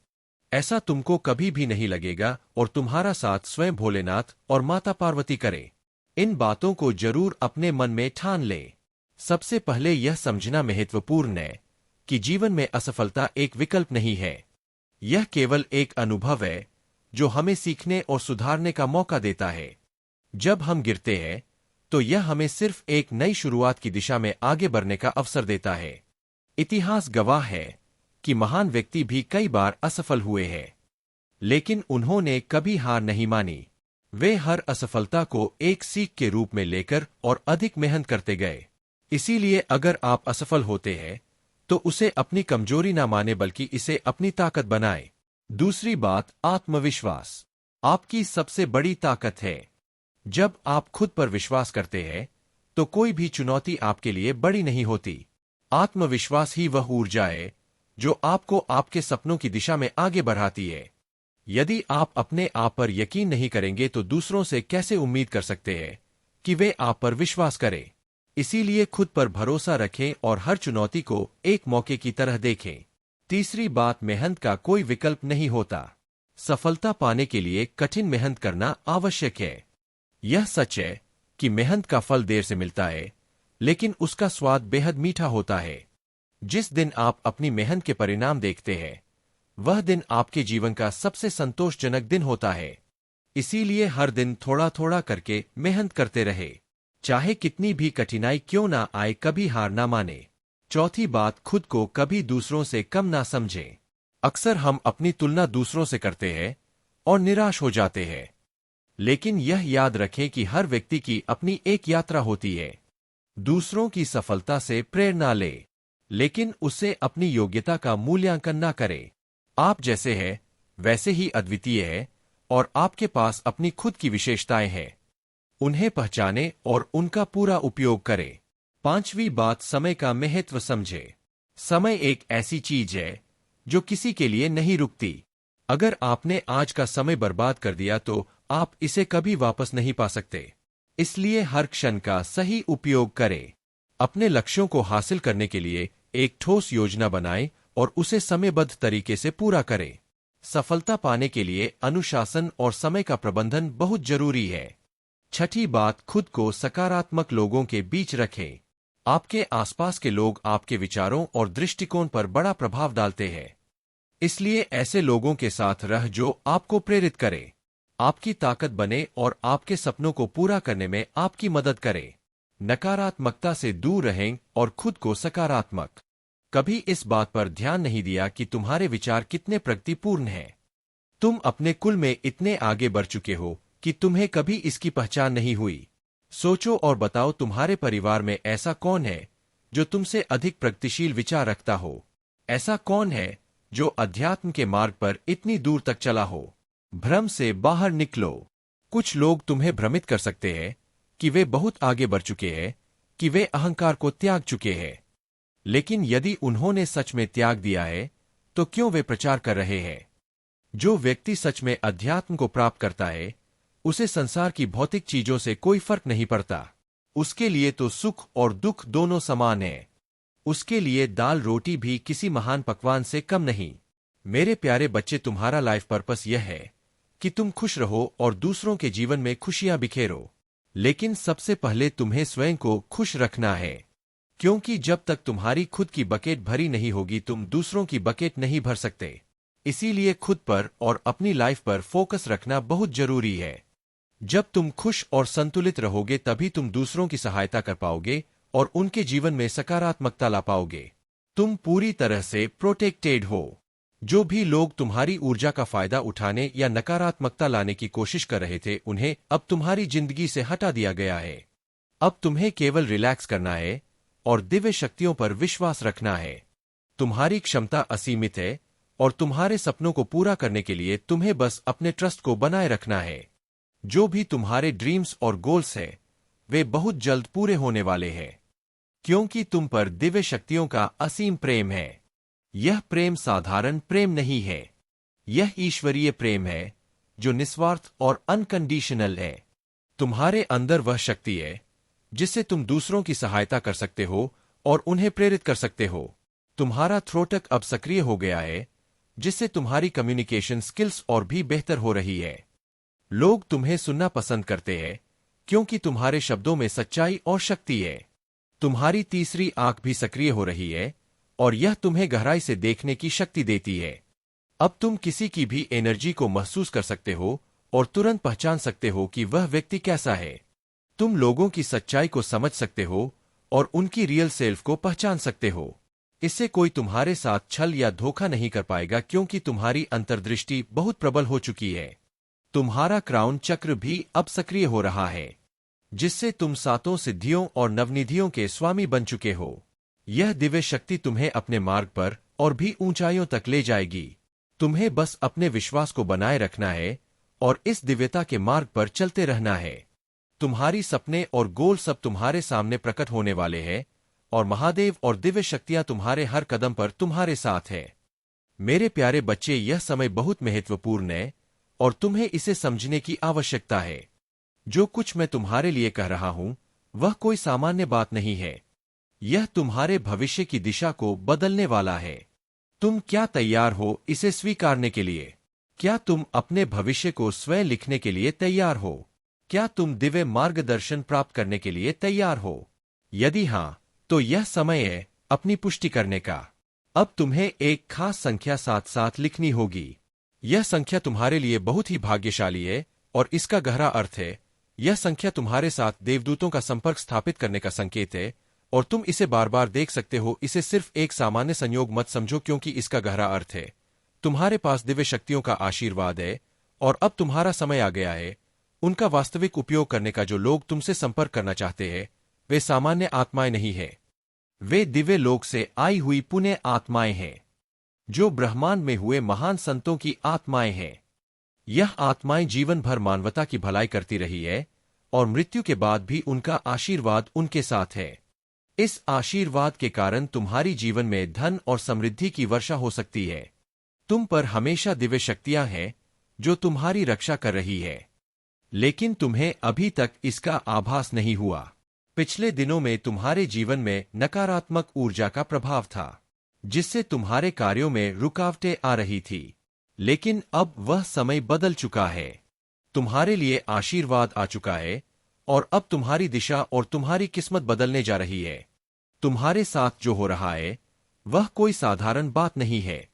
ऐसा तुमको कभी भी नहीं लगेगा और तुम्हारा साथ स्वयं भोलेनाथ और माता पार्वती करें। इन बातों को जरूर अपने मन में ठान ले। सबसे पहले यह समझना महत्वपूर्ण है कि जीवन में असफलता एक विकल्प नहीं है। यह केवल एक अनुभव है जो हमें सीखने और सुधारने का मौका देता है। जब हम गिरते हैं तो यह हमें सिर्फ एक नई शुरुआत की दिशा में आगे बढ़ने का अवसर देता है। इतिहास गवाह है कि महान व्यक्ति भी कई बार असफल हुए हैं, लेकिन उन्होंने कभी हार नहीं मानी। वे हर असफलता को एक सीख के रूप में लेकर और अधिक मेहनत करते गए। इसीलिए अगर आप असफल होते हैं तो उसे अपनी कमजोरी ना माने बल्कि इसे अपनी ताकत बनाएं। दूसरी बात, आत्मविश्वास आपकी सबसे बड़ी ताकत है। जब आप खुद पर विश्वास करते हैं तो कोई भी चुनौती आपके लिए बड़ी नहीं होती। आत्मविश्वास ही वह ऊर्जा है जो आपको आपके सपनों की दिशा में आगे बढ़ाती है। यदि आप अपने आप पर यकीन नहीं करेंगे तो दूसरों से कैसे उम्मीद कर सकते हैं कि वे आप पर विश्वास करें। इसीलिए खुद पर भरोसा रखें और हर चुनौती को एक मौके की तरह देखें। तीसरी बात, मेहनत का कोई विकल्प नहीं होता। सफलता पाने के लिए कठिन मेहनत करना आवश्यक है। यह सच है कि मेहनत का फल देर से मिलता है, लेकिन उसका स्वाद बेहद मीठा होता है। जिस दिन आप अपनी मेहनत के परिणाम देखते हैं वह दिन आपके जीवन का सबसे संतोषजनक दिन होता है। इसीलिए हर दिन थोड़ा थोड़ा करके मेहनत करते रहे, चाहे कितनी भी कठिनाई क्यों ना आए, कभी हार ना माने। चौथी बात, खुद को कभी दूसरों से कम ना समझें। अक्सर हम अपनी तुलना दूसरों से करते हैं और निराश हो जाते हैं, लेकिन यह याद रखें कि हर व्यक्ति की अपनी एक यात्रा होती है। दूसरों की सफलता से प्रेरणा ले, लेकिन उससे अपनी योग्यता का मूल्यांकन ना करें। आप जैसे हैं वैसे ही अद्वितीय है और आपके पास अपनी खुद की विशेषताएं हैं। उन्हें पहचानें और उनका पूरा उपयोग करें। पांचवी बात, समय का महत्व समझे। समय एक ऐसी चीज है जो किसी के लिए नहीं रुकती। अगर आपने आज का समय बर्बाद कर दिया तो आप इसे कभी वापस नहीं पा सकते। इसलिए हर क्षण का सही उपयोग करें। अपने लक्ष्यों को हासिल करने के लिए एक ठोस योजना बनाएं और उसे समयबद्ध तरीके से पूरा करें। सफलता पाने के लिए अनुशासन और समय का प्रबंधन बहुत जरूरी है। छठी बात, खुद को सकारात्मक लोगों के बीच रखें। आपके आसपास के लोग आपके विचारों और दृष्टिकोण पर बड़ा प्रभाव डालते हैं। इसलिए ऐसे लोगों के साथ रह जो आपको प्रेरित करे, आपकी ताकत बने और आपके सपनों को पूरा करने में आपकी मदद करे। नकारात्मकता से दूर रहें और खुद को सकारात्मक। कभी इस बात पर ध्यान नहीं दिया कि तुम्हारे विचार कितने प्रगतिपूर्ण हैं। तुम अपने कुल में इतने आगे बढ़ चुके हो कि तुम्हें कभी इसकी पहचान नहीं हुई। सोचो और बताओ, तुम्हारे परिवार में ऐसा कौन है जो तुमसे अधिक प्रगतिशील विचार रखता हो? ऐसा कौन है जो अध्यात्म के मार्ग पर इतनी दूर तक चला हो? भ्रम से बाहर निकलो। कुछ लोग तुम्हें भ्रमित कर सकते हैं कि वे बहुत आगे बढ़ चुके हैं, कि वे अहंकार को त्याग चुके हैं। लेकिन यदि उन्होंने सच में त्याग दिया है तो क्यों वे प्रचार कर रहे हैं? जो व्यक्ति सच में अध्यात्म को प्राप्त करता है उसे संसार की भौतिक चीजों से कोई फर्क नहीं पड़ता। उसके लिए तो सुख और दुख दोनों समान है। उसके लिए दाल रोटी भी किसी महान पकवान से कम नहीं। मेरे प्यारे बच्चे, तुम्हारा लाइफ पर्पस यह है कि तुम खुश रहो और दूसरों के जीवन में खुशियां बिखेरो। लेकिन सबसे पहले तुम्हें स्वयं को खुश रखना है, क्योंकि जब तक तुम्हारी खुद की बकेट भरी नहीं होगी तुम दूसरों की बकेट नहीं भर सकते। इसीलिए खुद पर और अपनी लाइफ पर फोकस रखना बहुत जरूरी है। जब तुम खुश और संतुलित रहोगे तभी तुम दूसरों की सहायता कर पाओगे और उनके जीवन में सकारात्मकता ला पाओगे। तुम पूरी तरह से प्रोटेक्टेड हो। जो भी लोग तुम्हारी ऊर्जा का फायदा उठाने या नकारात्मकता लाने की कोशिश कर रहे थे उन्हें अब तुम्हारी जिंदगी से हटा दिया गया है। अब तुम्हें केवल रिलैक्स करना है और दिव्य शक्तियों पर विश्वास रखना है। तुम्हारी क्षमता असीमित है और तुम्हारे सपनों को पूरा करने के लिए तुम्हें बस अपने ट्रस्ट को बनाए रखना है। जो भी तुम्हारे ड्रीम्स और गोल्स हैं वे बहुत जल्द पूरे होने वाले हैं, क्योंकि तुम पर दिव्य शक्तियों का असीम प्रेम है। यह प्रेम साधारण प्रेम नहीं है, यह ईश्वरीय प्रेम है जो निस्वार्थ और अनकंडीशनल है। तुम्हारे अंदर वह शक्ति है जिससे तुम दूसरों की सहायता कर सकते हो और उन्हें प्रेरित कर सकते हो। तुम्हारा थ्रोटक अब सक्रिय हो गया है जिससे तुम्हारी कम्युनिकेशन स्किल्स और भी बेहतर हो रही है। लोग तुम्हें सुनना पसंद करते हैं क्योंकि तुम्हारे शब्दों में सच्चाई और शक्ति है। तुम्हारी तीसरी आंख भी सक्रिय हो रही है और यह तुम्हें गहराई से देखने की शक्ति देती है। अब तुम किसी की भी एनर्जी को महसूस कर सकते हो और तुरंत पहचान सकते हो कि वह व्यक्ति कैसा है। तुम लोगों की सच्चाई को समझ सकते हो और उनकी रियल सेल्फ को पहचान सकते हो। इससे कोई तुम्हारे साथ छल या धोखा नहीं कर पाएगा क्योंकि तुम्हारी अंतर्दृष्टि बहुत प्रबल हो चुकी है। तुम्हारा क्राउन चक्र भी अब सक्रिय हो रहा है जिससे तुम सातों सिद्धियों और नवनिधियों के स्वामी बन चुके हो। यह दिव्य शक्ति तुम्हें अपने मार्ग पर और भी ऊंचाइयों तक ले जाएगी। तुम्हें बस अपने विश्वास को बनाए रखना है और इस दिव्यता के मार्ग पर चलते रहना है। तुम्हारी सपने और गोल सब तुम्हारे सामने प्रकट होने वाले हैं और महादेव और दिव्य शक्तियां तुम्हारे हर कदम पर तुम्हारे साथ है। मेरे प्यारे बच्चे, यह समय बहुत महत्वपूर्ण है और तुम्हें इसे समझने की आवश्यकता है। जो कुछ मैं तुम्हारे लिए कह रहा हूं वह कोई सामान्य बात नहीं है। यह तुम्हारे भविष्य की दिशा को बदलने वाला है। तुम क्या तैयार हो इसे स्वीकारने के लिए? क्या तुम अपने भविष्य को स्वयं लिखने के लिए तैयार हो? क्या तुम दिव्य मार्गदर्शन प्राप्त करने के लिए तैयार हो? यदि हां, तो यह समय है अपनी पुष्टि करने का। अब तुम्हें एक खास संख्या साथ साथ लिखनी होगी। यह संख्या तुम्हारे लिए बहुत ही भाग्यशाली है और इसका गहरा अर्थ है। यह संख्या तुम्हारे साथ देवदूतों का संपर्क स्थापित करने का संकेत है और तुम इसे बार बार देख सकते हो। इसे सिर्फ एक सामान्य संयोग मत समझो, क्योंकि इसका गहरा अर्थ है तुम्हारे पास दिव्य शक्तियों का आशीर्वाद है और अब तुम्हारा समय आ गया है उनका वास्तविक उपयोग करने का। जो लोग तुमसे संपर्क करना चाहते हैं वे सामान्य आत्माएं नहीं हैं, वे दिव्य लोक से आई हुई पुण्य आत्माएं हैं, जो ब्रह्मांड में हुए महान संतों की आत्माएं हैं। यह आत्माएं जीवन भर मानवता की भलाई करती रही है और मृत्यु के बाद भी उनका आशीर्वाद उनके साथ है। इस आशीर्वाद के कारण तुम्हारी जीवन में धन और समृद्धि की वर्षा हो सकती है। तुम पर हमेशा दिव्य शक्तियां हैं जो तुम्हारी रक्षा कर रही है, लेकिन तुम्हें अभी तक इसका आभास नहीं हुआ। पिछले दिनों में तुम्हारे जीवन में नकारात्मक ऊर्जा का प्रभाव था, जिससे तुम्हारे कार्यों में रुकावटें आ रही थी, लेकिन अब वह समय बदल चुका है। तुम्हारे लिए आशीर्वाद आ चुका है और अब तुम्हारी दिशा और तुम्हारी किस्मत बदलने जा रही है। तुम्हारे साथ जो हो रहा है वह कोई साधारण बात नहीं है।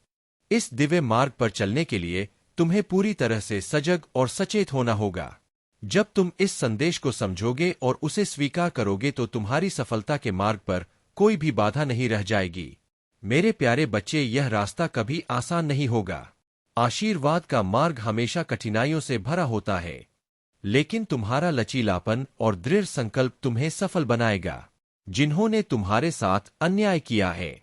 इस दिव्य मार्ग पर चलने के लिए तुम्हें पूरी तरह से सजग और सचेत होना होगा। जब तुम इस संदेश को समझोगे और उसे स्वीकार करोगे तो तुम्हारी सफलता के मार्ग पर कोई भी बाधा नहीं रह जाएगी। मेरे प्यारे बच्चे, यह रास्ता कभी आसान नहीं होगा। आशीर्वाद का मार्ग हमेशा कठिनाइयों से भरा होता है, लेकिन तुम्हारा लचीलापन और दृढ़ संकल्प तुम्हें सफल बनाएगा। जिन्होंने तुम्हारे साथ अन्याय किया है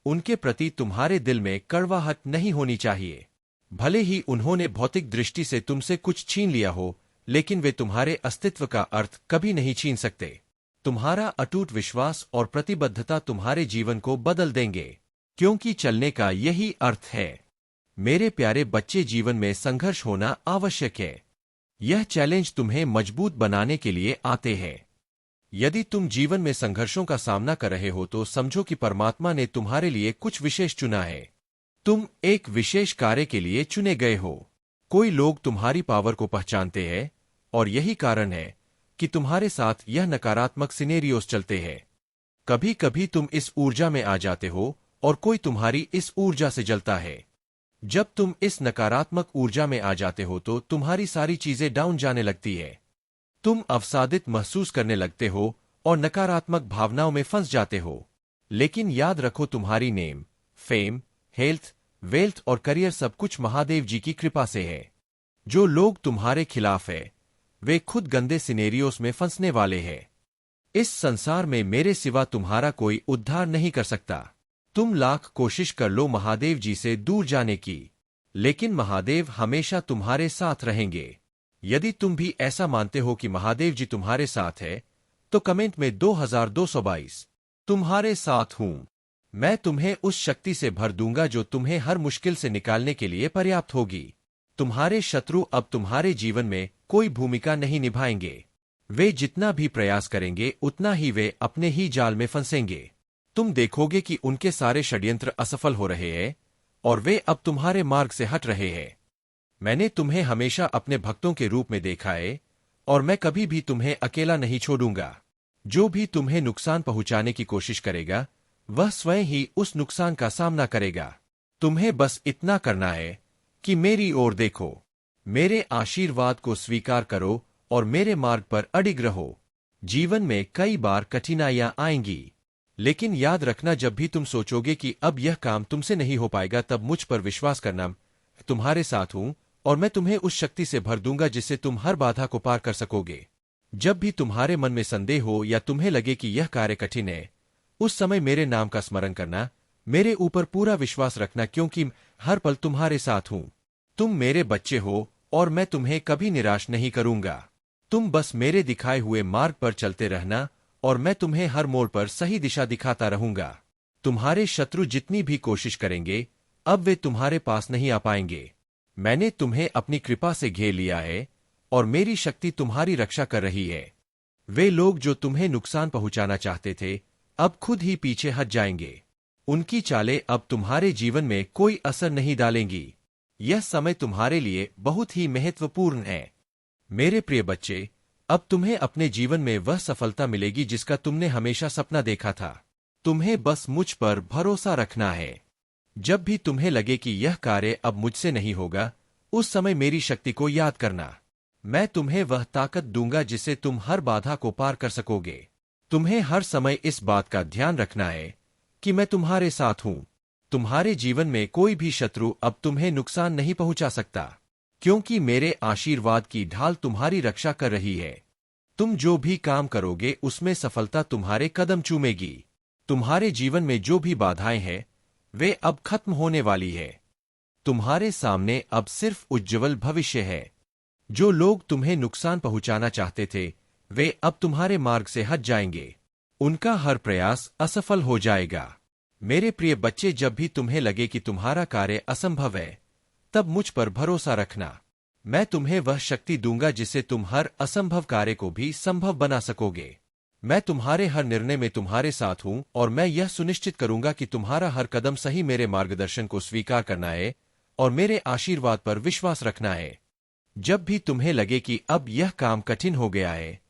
उनके प्रति तुम्हारे दिल में कड़वाहट नहीं होनी चाहिए। भले ही उन्होंने भौतिक दृष्टि से तुमसे कुछ छीन लिया हो, लेकिन वे तुम्हारे अस्तित्व का अर्थ कभी नहीं छीन सकते। तुम्हारा अटूट विश्वास और प्रतिबद्धता तुम्हारे जीवन को बदल देंगे, क्योंकि चलने का यही अर्थ है। मेरे प्यारे बच्चे, जीवन में संघर्ष होना आवश्यक है। यह चैलेंज तुम्हें मजबूत बनाने के लिए आते हैं। यदि तुम जीवन में संघर्षों का सामना कर रहे हो तो समझो कि परमात्मा ने तुम्हारे लिए कुछ विशेष चुना है। तुम एक विशेष कार्य के लिए चुने गए हो। कोई लोग तुम्हारी पावर को पहचानते हैं और यही कारण है कि तुम्हारे साथ यह नकारात्मक सिनेरियोस चलते हैं। कभी कभी तुम इस ऊर्जा में आ जाते हो और कोई तुम्हारी इस ऊर्जा से जलता है। जब तुम इस नकारात्मक ऊर्जा में आ जाते हो तो तुम्हारी सारी चीजें डाउन जाने लगती है। तुम अवसादित महसूस करने लगते हो और नकारात्मक भावनाओं में फंस जाते हो। लेकिन याद रखो, तुम्हारी नेम, फेम, हेल्थ, वेल्थ और करियर सब कुछ महादेव जी की कृपा से है। जो लोग तुम्हारे खिलाफ है वे खुद गंदे सिनेरियोस में फंसने वाले हैं। इस संसार में मेरे सिवा तुम्हारा कोई उद्धार नहीं कर सकता। तुम लाख कोशिश कर लो महादेव जी से दूर जाने की, लेकिन महादेव हमेशा तुम्हारे साथ रहेंगे। यदि तुम भी ऐसा मानते हो कि महादेव जी तुम्हारे साथ है तो कमेंट में 2222 तुम्हारे साथ हूं। मैं तुम्हें उस शक्ति से भर दूंगा जो तुम्हें हर मुश्किल से निकालने के लिए पर्याप्त होगी। तुम्हारे शत्रु अब तुम्हारे जीवन में कोई भूमिका नहीं निभाएंगे। वे जितना भी प्रयास करेंगे उतना ही वे अपने ही जाल में फंसेंगे। तुम देखोगे कि उनके सारे षड्यंत्र असफल हो रहे हैं और वे अब तुम्हारे मार्ग से हट रहे हैं। मैंने तुम्हें हमेशा अपने भक्तों के रूप में देखा है और मैं कभी भी तुम्हें अकेला नहीं छोड़ूंगा। जो भी तुम्हें नुकसान पहुंचाने की कोशिश करेगा वह स्वयं ही उस नुकसान का सामना करेगा। तुम्हें बस इतना करना है कि मेरी ओर देखो, मेरे आशीर्वाद को स्वीकार करो और मेरे मार्ग पर अडिग रहो। जीवन में कई बार कठिनाइयां आएंगी, लेकिन याद रखना, जब भी तुम सोचोगे कि अब यह काम तुमसे नहीं हो पाएगा तब मुझ पर विश्वास करना। तुम्हारे साथ हूं और मैं तुम्हें उस शक्ति से भर दूंगा जिससे तुम हर बाधा को पार कर सकोगे। जब भी तुम्हारे मन में संदेह हो या तुम्हें लगे कि यह कार्य कठिन है, उस समय मेरे नाम का स्मरण करना, मेरे ऊपर पूरा विश्वास रखना, क्योंकि हर पल तुम्हारे साथ हूं। तुम मेरे बच्चे हो और मैं तुम्हें कभी निराश नहीं करूंगा। तुम बस मेरे दिखाए हुए मार्ग पर चलते रहना और मैं तुम्हें हर मोड़ पर सही दिशा दिखाता रहूंगा। तुम्हारे शत्रु जितनी भी कोशिश करेंगे अब वे तुम्हारे पास नहीं आ पाएंगे। मैंने तुम्हें अपनी कृपा से घेर लिया है और मेरी शक्ति तुम्हारी रक्षा कर रही है। वे लोग जो तुम्हें नुकसान पहुंचाना चाहते थे अब खुद ही पीछे हट जाएंगे। उनकी चालें अब तुम्हारे जीवन में कोई असर नहीं डालेंगी। यह समय तुम्हारे लिए बहुत ही महत्वपूर्ण है। मेरे प्रिय बच्चे, अब तुम्हें अपने जीवन में वह सफलता मिलेगी जिसका तुमने हमेशा सपना देखा था। तुम्हें बस मुझ पर भरोसा रखना है। जब भी तुम्हें लगे कि यह कार्य अब मुझसे नहीं होगा, उस समय मेरी शक्ति को याद करना। मैं तुम्हें वह ताकत दूंगा जिससे तुम हर बाधा को पार कर सकोगे। तुम्हें हर समय इस बात का ध्यान रखना है कि मैं तुम्हारे साथ हूं। तुम्हारे जीवन में कोई भी शत्रु अब तुम्हें नुकसान नहीं पहुंचा सकता, क्योंकि मेरे आशीर्वाद की ढाल तुम्हारी रक्षा कर रही है। तुम जो भी काम करोगे उसमें सफलता तुम्हारे कदम चूमेगी। तुम्हारे जीवन में जो भी बाधाएं हैं वे अब खत्म होने वाली है। तुम्हारे सामने अब सिर्फ उज्ज्वल भविष्य है। जो लोग तुम्हें नुकसान पहुंचाना चाहते थे वे अब तुम्हारे मार्ग से हट जाएंगे। उनका हर प्रयास असफल हो जाएगा। मेरे प्रिय बच्चे, जब भी तुम्हें लगे कि तुम्हारा कार्य असंभव है, तब मुझ पर भरोसा रखना। मैं तुम्हें वह शक्ति दूंगा जिससे तुम हर असंभव कार्य को भी संभव बना सकोगे। मैं तुम्हारे हर निर्णय में तुम्हारे साथ हूं और मैं यह सुनिश्चित करूंगा कि तुम्हारा हर कदम सही मेरे मार्गदर्शन को स्वीकार करना है और मेरे आशीर्वाद पर विश्वास रखना है। जब भी तुम्हें लगे कि अब यह काम कठिन हो गया है,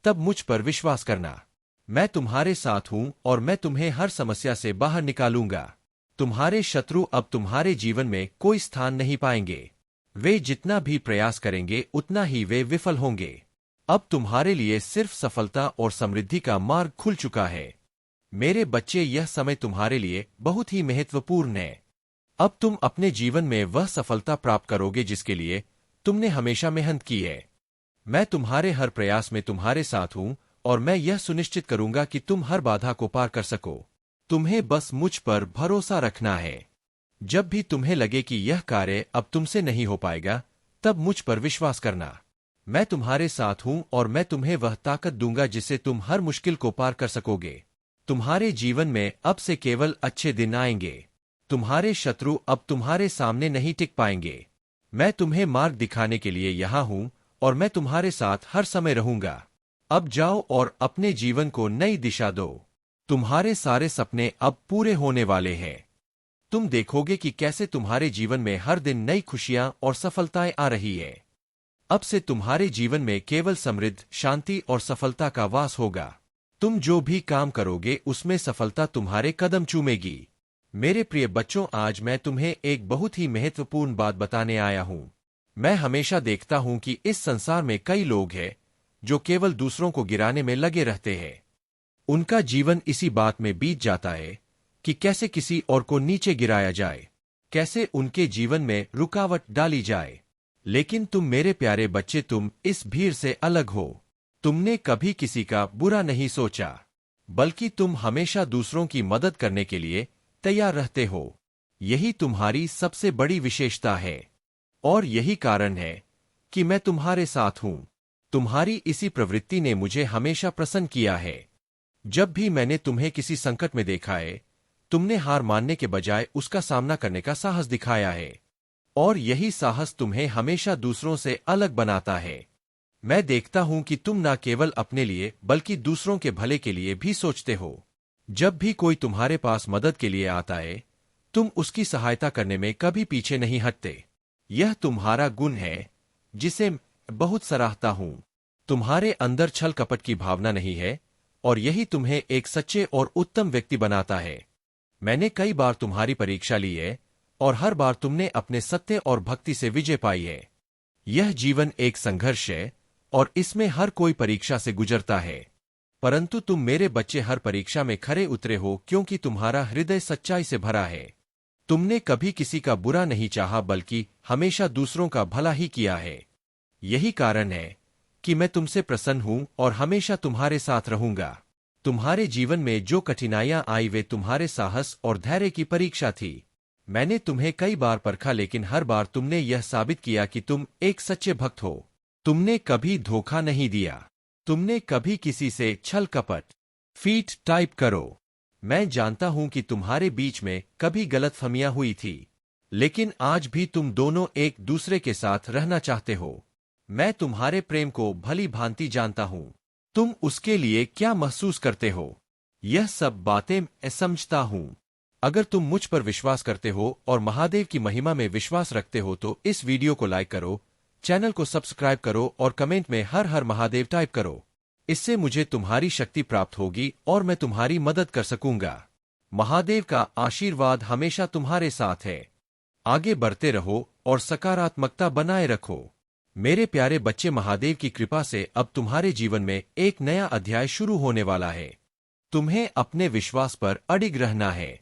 तब मुझ पर विश्वास करना। मैं तुम्हारे साथ हूं और मैं तुम्हें हर समस्या से बाहर निकालूंगा। तुम्हारे शत्रु अब तुम्हारे जीवन में कोई स्थान नहीं पाएंगे। वे जितना भी प्रयास करेंगे उतना ही वे विफल होंगे। अब तुम्हारे लिए सिर्फ सफलता और समृद्धि का मार्ग खुल चुका है। मेरे बच्चे, यह समय तुम्हारे लिए बहुत ही महत्वपूर्ण है। अब तुम अपने जीवन में वह सफलता प्राप्त करोगे जिसके लिए तुमने हमेशा मेहनत की है। मैं तुम्हारे हर प्रयास में तुम्हारे साथ हूं और मैं यह सुनिश्चित करूंगा कि तुम हर बाधा को पार कर सको। तुम्हें बस मुझ पर भरोसा रखना है। जब भी तुम्हें लगे कि यह कार्य अब तुमसे नहीं हो पाएगा, तब मुझ पर विश्वास करना। मैं तुम्हारे साथ हूं और मैं तुम्हें वह ताकत दूंगा जिससे तुम हर मुश्किल को पार कर सकोगे। तुम्हारे जीवन में अब से केवल अच्छे दिन आएंगे। तुम्हारे शत्रु अब तुम्हारे सामने नहीं टिक पाएंगे। मैं तुम्हें मार्ग दिखाने के लिए यहां हूं और मैं तुम्हारे साथ हर समय रहूंगा। अब जाओ और अपने जीवन को नई दिशा दो। तुम्हारे सारे सपने अब पूरे होने वाले हैं। तुम देखोगे कि कैसे तुम्हारे जीवन में हर दिन नई खुशियां और सफलताएं आ रही है। अब से तुम्हारे जीवन में केवल समृद्ध, शांति और सफलता का वास होगा। तुम जो भी काम करोगे उसमें सफलता तुम्हारे कदम चूमेगी। मेरे प्रिय बच्चों, आज मैं तुम्हें एक बहुत ही महत्वपूर्ण बात बताने आया हूं। मैं हमेशा देखता हूं कि इस संसार में कई लोग हैं जो केवल दूसरों को गिराने में लगे रहते हैं। उनका जीवन इसी बात में बीत जाता है कि कैसे किसी और को नीचे गिराया जाए, कैसे उनके जीवन में रुकावट डाली जाए। लेकिन तुम मेरे प्यारे बच्चे, तुम इस भीड़ से अलग हो। तुमने कभी किसी का बुरा नहीं सोचा, बल्कि तुम हमेशा दूसरों की मदद करने के लिए तैयार रहते हो। यही तुम्हारी सबसे बड़ी विशेषता है और यही कारण है कि मैं तुम्हारे साथ हूं। तुम्हारी इसी प्रवृत्ति ने मुझे हमेशा प्रसन्न किया है। जब भी मैंने तुम्हें किसी संकट में देखा है, तुमने हार मानने के बजाय उसका सामना करने का साहस दिखाया है और यही साहस तुम्हें हमेशा दूसरों से अलग बनाता है। मैं देखता हूं कि तुम न केवल अपने लिए बल्कि दूसरों के भले के लिए भी सोचते हो। जब भी कोई तुम्हारे पास मदद के लिए आता है, तुम उसकी सहायता करने में कभी पीछे नहीं हटते। यह तुम्हारा गुण है जिसे मैं बहुत सराहता हूं। तुम्हारे अंदर छल कपट की भावना नहीं है और यही तुम्हें एक सच्चे और उत्तम व्यक्ति बनाता है। मैंने कई बार तुम्हारी परीक्षा ली है और हर बार तुमने अपने सत्य और भक्ति से विजय पाई है। यह जीवन एक संघर्ष है और इसमें हर कोई परीक्षा से गुजरता है, परंतु तुम मेरे बच्चे हर परीक्षा में खरे उतरे हो क्योंकि तुम्हारा हृदय सच्चाई से भरा है। तुमने कभी किसी का बुरा नहीं चाहा बल्कि हमेशा दूसरों का भला ही किया है। यही कारण है कि मैं तुमसे प्रसन्न हूं और हमेशा तुम्हारे साथ रहूंगा। तुम्हारे जीवन में जो कठिनाइयां आई वे तुम्हारे साहस और धैर्य की परीक्षा थी। मैंने तुम्हें कई बार परखा, लेकिन हर बार तुमने यह साबित किया कि तुम एक सच्चे भक्त हो। तुमने कभी धोखा नहीं दिया। तुमने कभी किसी से छल कपट फीट टाइप करो। मैं जानता हूं कि तुम्हारे बीच में कभी गलतफहमियां हुई थी, लेकिन आज भी तुम दोनों एक दूसरे के साथ रहना चाहते हो। मैं तुम्हारे प्रेम को भली भांति जानता हूं। तुम उसके लिए क्या महसूस करते हो, यह सब बातें मैं समझता हूं। अगर तुम मुझ पर विश्वास करते हो और महादेव की महिमा में विश्वास रखते हो तो इस वीडियो को लाइक करो, चैनल को सब्सक्राइब करो और कमेंट में हर हर महादेव टाइप करो। इससे मुझे तुम्हारी शक्ति प्राप्त होगी और मैं तुम्हारी मदद कर सकूंगा। महादेव का आशीर्वाद हमेशा तुम्हारे साथ है। आगे बढ़ते रहो और सकारात्मकता बनाए रखो। मेरे प्यारे बच्चे, महादेव की कृपा से अब तुम्हारे जीवन में एक नया अध्याय शुरू होने वाला है। तुम्हें अपने विश्वास पर अडिग रहना है,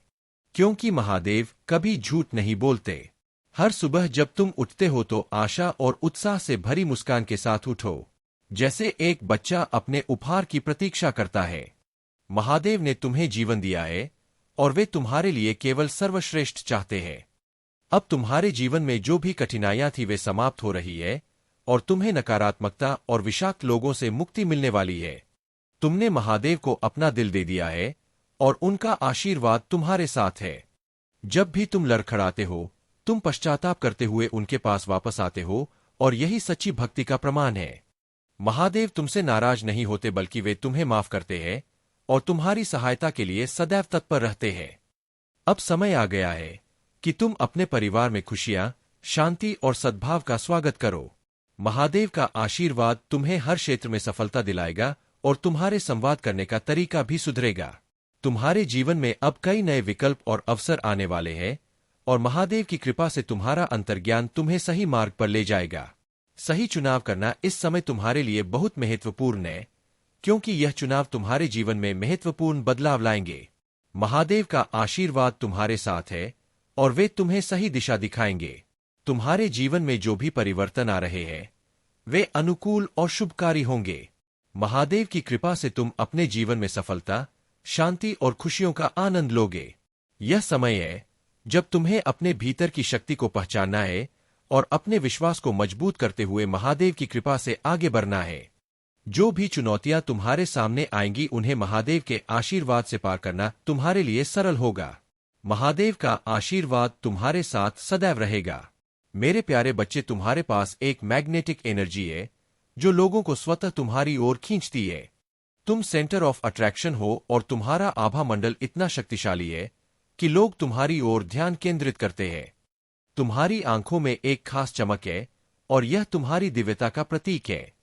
क्योंकि महादेव कभी झूठ नहीं बोलते। हर सुबह जब तुम उठते हो तो आशा और उत्साह से भरी मुस्कान के साथ उठो, जैसे एक बच्चा अपने उपहार की प्रतीक्षा करता है। महादेव ने तुम्हें जीवन दिया है और वे तुम्हारे लिए केवल सर्वश्रेष्ठ चाहते हैं। अब तुम्हारे जीवन में जो भी कठिनाइयां थी वे समाप्त हो रही है और तुम्हें नकारात्मकता और विषाक्त लोगों से मुक्ति मिलने वाली है। तुमने महादेव को अपना दिल दे दिया है और उनका आशीर्वाद तुम्हारे साथ है। जब भी तुम लड़खड़ाते हो, तुम पश्चाताप करते हुए उनके पास वापस आते हो और यही सच्ची भक्ति का प्रमाण है। महादेव तुमसे नाराज नहीं होते, बल्कि वे तुम्हें माफ करते हैं और तुम्हारी सहायता के लिए सदैव तत्पर रहते हैं। अब समय आ गया है कि तुम अपने परिवार में खुशियां, शांति और सद्भाव का स्वागत करो। महादेव का आशीर्वाद तुम्हें हर क्षेत्र में सफलता दिलाएगा और तुम्हारे संवाद करने का तरीका भी सुधरेगा। तुम्हारे जीवन में अब कई नए विकल्प और अवसर आने वाले हैं और महादेव की कृपा से तुम्हारा अंतर्ज्ञान तुम्हें सही मार्ग पर ले जाएगा। सही चुनाव करना इस समय तुम्हारे लिए बहुत महत्वपूर्ण है, क्योंकि यह चुनाव तुम्हारे जीवन में महत्वपूर्ण बदलाव लाएंगे। महादेव का आशीर्वाद तुम्हारे साथ है और वे तुम्हें सही दिशा दिखाएंगे। तुम्हारे जीवन में जो भी परिवर्तन आ रहे हैं वे अनुकूल और शुभकारी होंगे। महादेव की कृपा से तुम अपने जीवन में सफलता, शांति और खुशियों का आनंद लोगे। यह समय है जब तुम्हें अपने भीतर की शक्ति को पहचानना है और अपने विश्वास को मजबूत करते हुए महादेव की कृपा से आगे बढ़ना है। जो भी चुनौतियां तुम्हारे सामने आएंगी उन्हें महादेव के आशीर्वाद से पार करना तुम्हारे लिए सरल होगा। महादेव का आशीर्वाद तुम्हारे साथ सदैव रहेगा। मेरे प्यारे बच्चे, तुम्हारे पास एक मैग्नेटिक एनर्जी है जो लोगों को स्वतः तुम्हारी ओर खींचती है। तुम सेंटर ऑफ अट्रैक्शन हो और तुम्हारा आभा मंडल इतना शक्तिशाली है कि लोग तुम्हारी ओर ध्यान केंद्रित करते हैं। तुम्हारी आंखों में एक खास चमक है और यह तुम्हारी दिव्यता का प्रतीक है।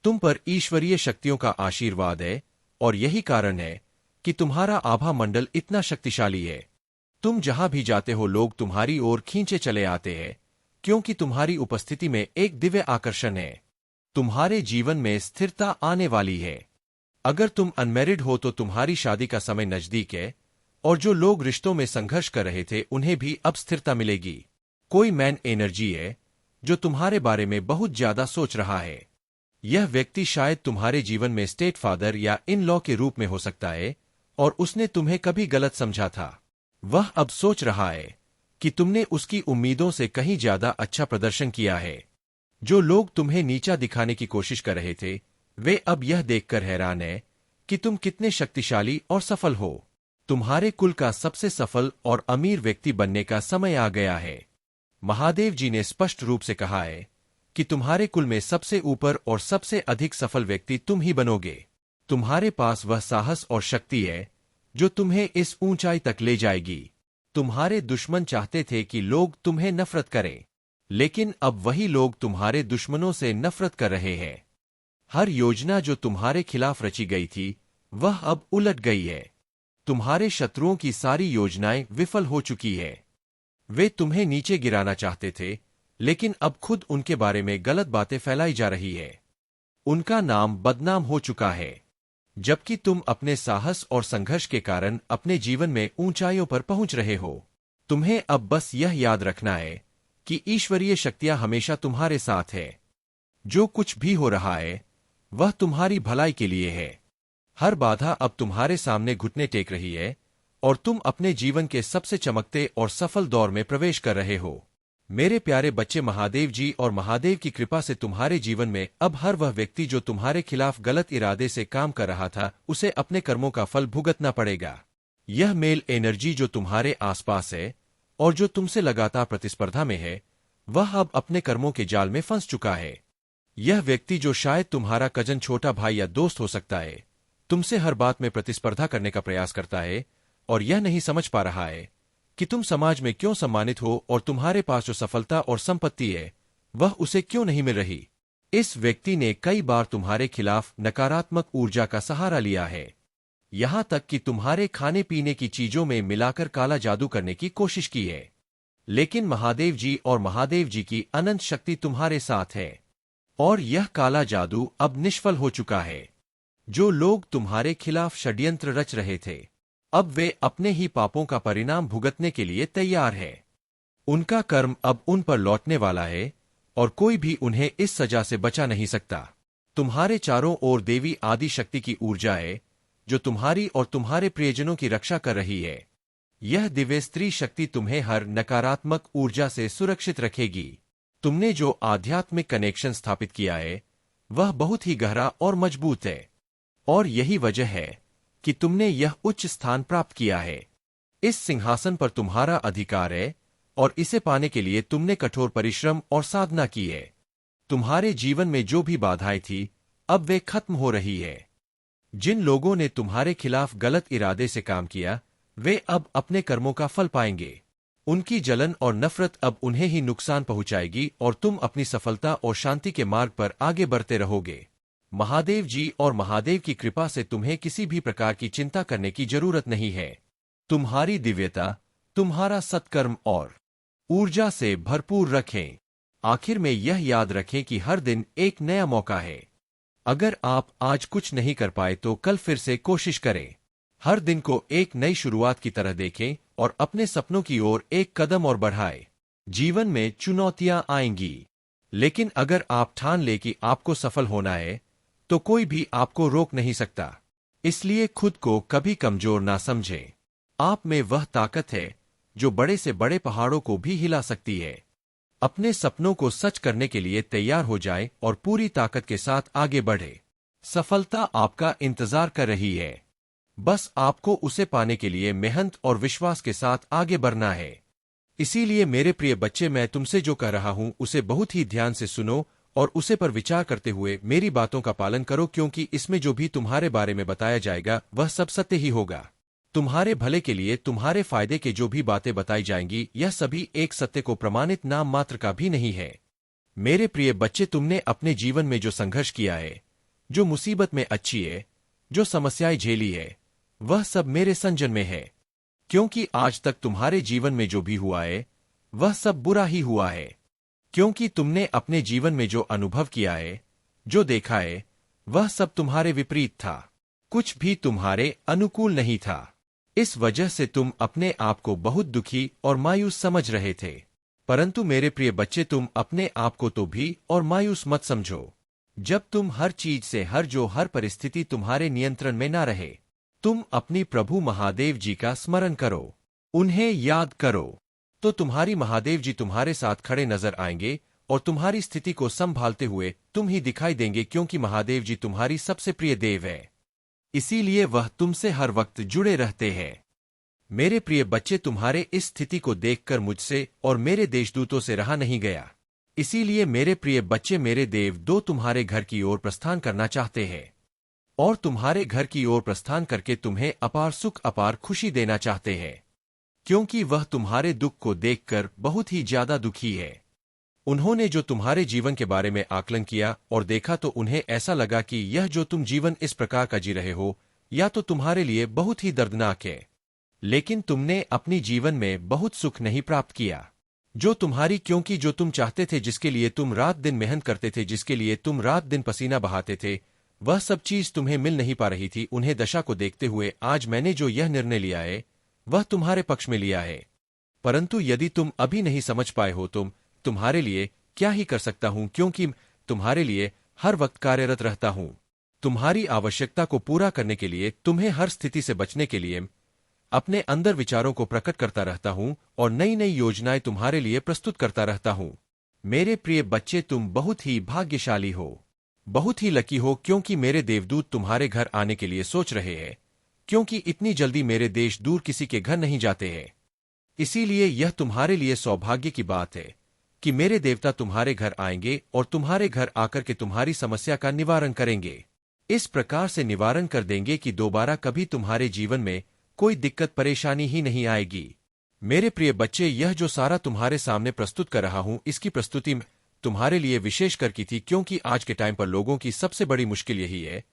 तुम पर ईश्वरीय शक्तियों का आशीर्वाद है और यही कारण है कि तुम्हारा आभा मंडल इतना शक्तिशाली है। तुम जहां भी जाते हो लोग तुम्हारी ओर खींचे चले आते हैं, क्योंकि तुम्हारी उपस्थिति में एक दिव्य आकर्षण है। तुम्हारे जीवन में स्थिरता आने वाली है। अगर तुम अनमैरिड हो तो तुम्हारी शादी का समय नजदीक है और जो लोग रिश्तों में संघर्ष कर रहे थे उन्हें भी अब स्थिरता मिलेगी। कोई मैन एनर्जी है जो तुम्हारे बारे में बहुत ज्यादा सोच रहा है। यह व्यक्ति शायद तुम्हारे जीवन में स्टेट फादर या इन लॉ के रूप में हो सकता है और उसने तुम्हें कभी गलत समझा था। वह अब सोच रहा है कि तुमने उसकी उम्मीदों से कहीं ज्यादा अच्छा प्रदर्शन किया है। जो लोग तुम्हें नीचा दिखाने की कोशिश कर रहे थे वे अब यह देखकर हैरान हैं कि तुम कितने शक्तिशाली और सफल हो। तुम्हारे कुल का सबसे सफल और अमीर व्यक्ति बनने का समय आ गया है। महादेव जी ने स्पष्ट रूप से कहा है कि तुम्हारे कुल में सबसे ऊपर और सबसे अधिक सफल व्यक्ति तुम ही बनोगे। तुम्हारे पास वह साहस और शक्ति है जो तुम्हें इस ऊंचाई तक ले जाएगी। तुम्हारे दुश्मन चाहते थे कि लोग तुम्हें नफरत करें, लेकिन अब वही लोग तुम्हारे दुश्मनों से नफरत कर रहे हैं। हर योजना जो तुम्हारे खिलाफ रची गई थी वह अब उलट गई है। तुम्हारे शत्रुओं की सारी योजनाएं विफल हो चुकी है। वे तुम्हें नीचे गिराना चाहते थे, लेकिन अब खुद उनके बारे में गलत बातें फैलाई जा रही है। उनका नाम बदनाम हो चुका है, जबकि तुम अपने साहस और संघर्ष के कारण अपने जीवन में ऊंचाइयों पर पहुंच रहे हो। तुम्हें अब बस यह याद रखना है कि ईश्वरीय शक्तियां हमेशा तुम्हारे साथ है। जो कुछ भी हो रहा है वह तुम्हारी भलाई के लिए है। हर बाधा अब तुम्हारे सामने घुटने टेक रही है और तुम अपने जीवन के सबसे चमकते और सफल दौर में प्रवेश कर रहे हो। मेरे प्यारे बच्चे, महादेव जी और महादेव की कृपा से तुम्हारे जीवन में अब हर वह व्यक्ति जो तुम्हारे खिलाफ गलत इरादे से काम कर रहा था उसे अपने कर्मों का फल भुगतना पड़ेगा। यह मेल एनर्जी जो तुम्हारे आसपास है और जो तुमसे लगातार प्रतिस्पर्धा में है वह अब अपने कर्मों के जाल में फंस चुका है। यह व्यक्ति जो शायद तुम्हारा कजन, छोटा भाई या दोस्त हो सकता है, तुमसे हर बात में प्रतिस्पर्धा करने का प्रयास करता है और यह नहीं समझ पा रहा है कि तुम समाज में क्यों सम्मानित हो और तुम्हारे पास जो सफलता और संपत्ति है वह उसे क्यों नहीं मिल रही। इस व्यक्ति ने कई बार तुम्हारे खिलाफ नकारात्मक ऊर्जा का सहारा लिया है। यहाँ तक कि तुम्हारे खाने पीने की चीजों में मिलाकर काला जादू करने की कोशिश की है। लेकिन महादेव जी और महादेव जी की अनंत शक्ति तुम्हारे साथ है, और यह काला जादू अब निष्फल हो चुका है। जो लोग तुम्हारे खिलाफ षड्यंत्र रच रहे थे, अब वे अपने ही पापों का परिणाम भुगतने के लिए तैयार है। उनका कर्म अब उन पर लौटने वाला है, और कोई भी उन्हें इस सजा से बचा नहीं सकता। तुम्हारे चारों ओर देवी आदि शक्ति की ऊर्जा है, जो तुम्हारी और तुम्हारे प्रियजनों की रक्षा कर रही है। यह दिव्य स्त्री शक्ति तुम्हें हर नकारात्मक ऊर्जा से सुरक्षित रखेगी। तुमने जो आध्यात्मिक कनेक्शन स्थापित किया है, वह बहुत ही गहरा और मजबूत है, और यही वजह है कि तुमने यह उच्च स्थान प्राप्त किया है। इस सिंहासन पर तुम्हारा अधिकार है, और इसे पाने के लिए तुमने कठोर परिश्रम और साधना की है। तुम्हारे जीवन में जो भी बाधाएं थी, अब वे खत्म हो रही है। जिन लोगों ने तुम्हारे खिलाफ गलत इरादे से काम किया, वे अब अपने कर्मों का फल पाएंगे। उनकी जलन और नफरत अब उन्हें ही नुकसान पहुंचाएगी, और तुम अपनी सफलता और शांति के मार्ग पर आगे बढ़ते रहोगे। महादेव जी और महादेव की कृपा से तुम्हें किसी भी प्रकार की चिंता करने की जरूरत नहीं है। तुम्हारी दिव्यता, तुम्हारा सत्कर्म और ऊर्जा से भरपूर रखें। आखिर में यह याद रखें कि हर दिन एक नया मौका है। अगर आप आज कुछ नहीं कर पाए तो कल फिर से कोशिश करें। हर दिन को एक नई शुरुआत की तरह देखें, और अपने सपनों की ओर एक कदम और बढ़ाएं। जीवन में चुनौतियां आएंगी, लेकिन अगर आप ठान ले कि आपको सफल होना है, तो कोई भी आपको रोक नहीं सकता। इसलिए खुद को कभी कमजोर ना समझें। आप में वह ताकत है जो बड़े से बड़े पहाड़ों को भी हिला सकती है। अपने सपनों को सच करने के लिए तैयार हो जाए और पूरी ताकत के साथ आगे बढ़े। सफलता आपका इंतजार कर रही है। बस आपको उसे पाने के लिए मेहनत और विश्वास के साथ आगे बढ़ना है। इसीलिए मेरे प्रिय बच्चे, मैं तुमसे जो कह रहा हूं उसे बहुत ही ध्यान से सुनो, और उसे पर विचार करते हुए मेरी बातों का पालन करो, क्योंकि इसमें जो भी तुम्हारे बारे में बताया जाएगा वह सब सत्य ही होगा। तुम्हारे भले के लिए, तुम्हारे फायदे के जो भी बातें बताई जाएंगी, यह सभी एक सत्य को प्रमाणित नाम मात्र का भी नहीं है। मेरे प्रिय बच्चे, तुमने अपने जीवन में जो संघर्ष किया है, जो मुसीबत में अच्छी है, जो समस्याएं झेली है, वह सब मेरे संजन में है। क्योंकि आज तक तुम्हारे जीवन में जो भी हुआ है, वह सब बुरा ही हुआ है। क्योंकि तुमने अपने जीवन में जो अनुभव किया है, जो देखा है, वह सब तुम्हारे विपरीत था। कुछ भी तुम्हारे अनुकूल नहीं था। इस वजह से तुम अपने आप को बहुत दुखी और मायूस समझ रहे थे। परंतु मेरे प्रिय बच्चे, तुम अपने आप को तो भी और मायूस मत समझो। जब तुम हर चीज से हर परिस्थिति तुम्हारे नियंत्रण में ना रहे, तुम अपनी प्रभु महादेव जी का स्मरण करो, उन्हें याद करो, तो तुम्हारी महादेव जी तुम्हारे साथ खड़े नजर आएंगे, और तुम्हारी स्थिति को संभालते हुए तुम ही दिखाई देंगे, क्योंकि महादेव जी तुम्हारी सबसे प्रिय देव है। इसीलिए वह तुमसे हर वक्त जुड़े रहते हैं। मेरे प्रिय बच्चे, तुम्हारे इस स्थिति को देखकर मुझसे और मेरे देशदूतों से रहा नहीं गया। इसीलिए मेरे प्रिय बच्चे, मेरे देव दो तुम्हारे घर की ओर प्रस्थान करना चाहते हैं, और तुम्हारे घर की ओर प्रस्थान करके तुम्हें अपार सुख, अपार खुशी देना चाहते हैं, क्योंकि वह तुम्हारे दुख को देखकर बहुत ही ज्यादा दुखी है। उन्होंने जो तुम्हारे जीवन के बारे में आकलन किया और देखा, तो उन्हें ऐसा लगा कि यह जो तुम जीवन इस प्रकार का जी रहे हो, या तो तुम्हारे लिए बहुत ही दर्दनाक है। लेकिन तुमने अपनी जीवन में बहुत सुख नहीं प्राप्त किया, जो तुम्हारी, क्योंकि जो तुम चाहते थे, जिसके लिए तुम रात दिन मेहनत करते थे, जिसके लिए तुम रात दिन पसीना बहाते थे, वह सब चीज तुम्हें मिल नहीं पा रही थी। उन्हें दशा को देखते हुए आज मैंने जो यह निर्णय लिया है, वह तुम्हारे पक्ष में लिया है। परंतु यदि तुम अभी नहीं समझ पाए हो, तुम्हारे लिए क्या ही कर सकता हूं, क्योंकि तुम्हारे लिए हर वक्त कार्यरत रहता हूं। तुम्हारी आवश्यकता को पूरा करने के लिए, तुम्हें हर स्थिति से बचने के लिए अपने अंदर विचारों को प्रकट करता रहता हूं, और नई नई योजनाएं तुम्हारे लिए प्रस्तुत करता रहता हूं। मेरे प्रिय बच्चे, तुम बहुत ही भाग्यशाली हो, बहुत ही लकी हो, क्योंकि मेरे देवदूत तुम्हारे घर आने के लिए सोच रहे हैं, क्योंकि इतनी जल्दी मेरे देश दूर किसी के घर नहीं जाते हैं। इसीलिए यह तुम्हारे लिए सौभाग्य की बात है कि मेरे देवता तुम्हारे घर आएंगे, और तुम्हारे घर आकर के तुम्हारी समस्या का निवारण करेंगे। इस प्रकार से निवारण कर देंगे कि दोबारा कभी तुम्हारे जीवन में कोई दिक्कत परेशानी ही नहीं आएगी। मेरे प्रिय बच्चे, यह जो सारा तुम्हारे सामने प्रस्तुत कर रहा हूं, इसकी प्रस्तुति तुम्हारे लिए विशेष कर की थी, क्योंकि आज के टाइम पर लोगों की सबसे बड़ी मुश्किल यही है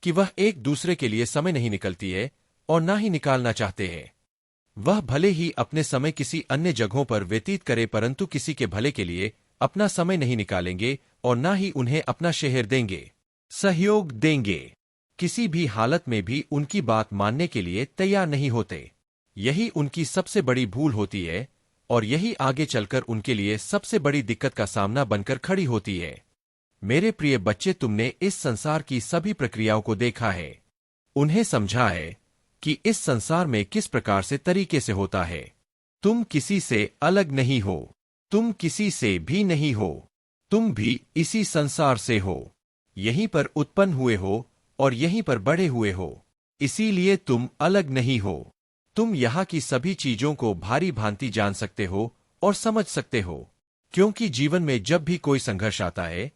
कि वह एक दूसरे के लिए समय नहीं निकलती है और ना ही निकालना चाहते हैं। वह भले ही अपने समय किसी अन्य जगहों पर व्यतीत करे, परंतु किसी के भले के लिए अपना समय नहीं निकालेंगे और ना ही उन्हें अपना शहर देंगे, सहयोग देंगे। किसी भी हालत में भी उनकी बात मानने के लिए तैयार नहीं होते। यही उनकी सबसे बड़ी भूल होती है और यही आगे चलकर उनके लिए सबसे बड़ी दिक्कत का सामना बनकर खड़ी होती है। मेरे प्रिय बच्चे, तुमने इस संसार की सभी प्रक्रियाओं को देखा है, उन्हें समझा है कि इस संसार में किस प्रकार से तरीके से होता है। तुम किसी से अलग नहीं हो, तुम किसी से भी नहीं हो, तुम भी इसी संसार से हो। यहीं पर उत्पन्न हुए हो और यहीं पर बड़े हुए हो, इसीलिए तुम अलग नहीं हो। तुम यहाँ की सभी चीजों को भारी भांति जान सकते हो और समझ सकते हो, क्योंकि जीवन में जब भी कोई संघर्ष आता है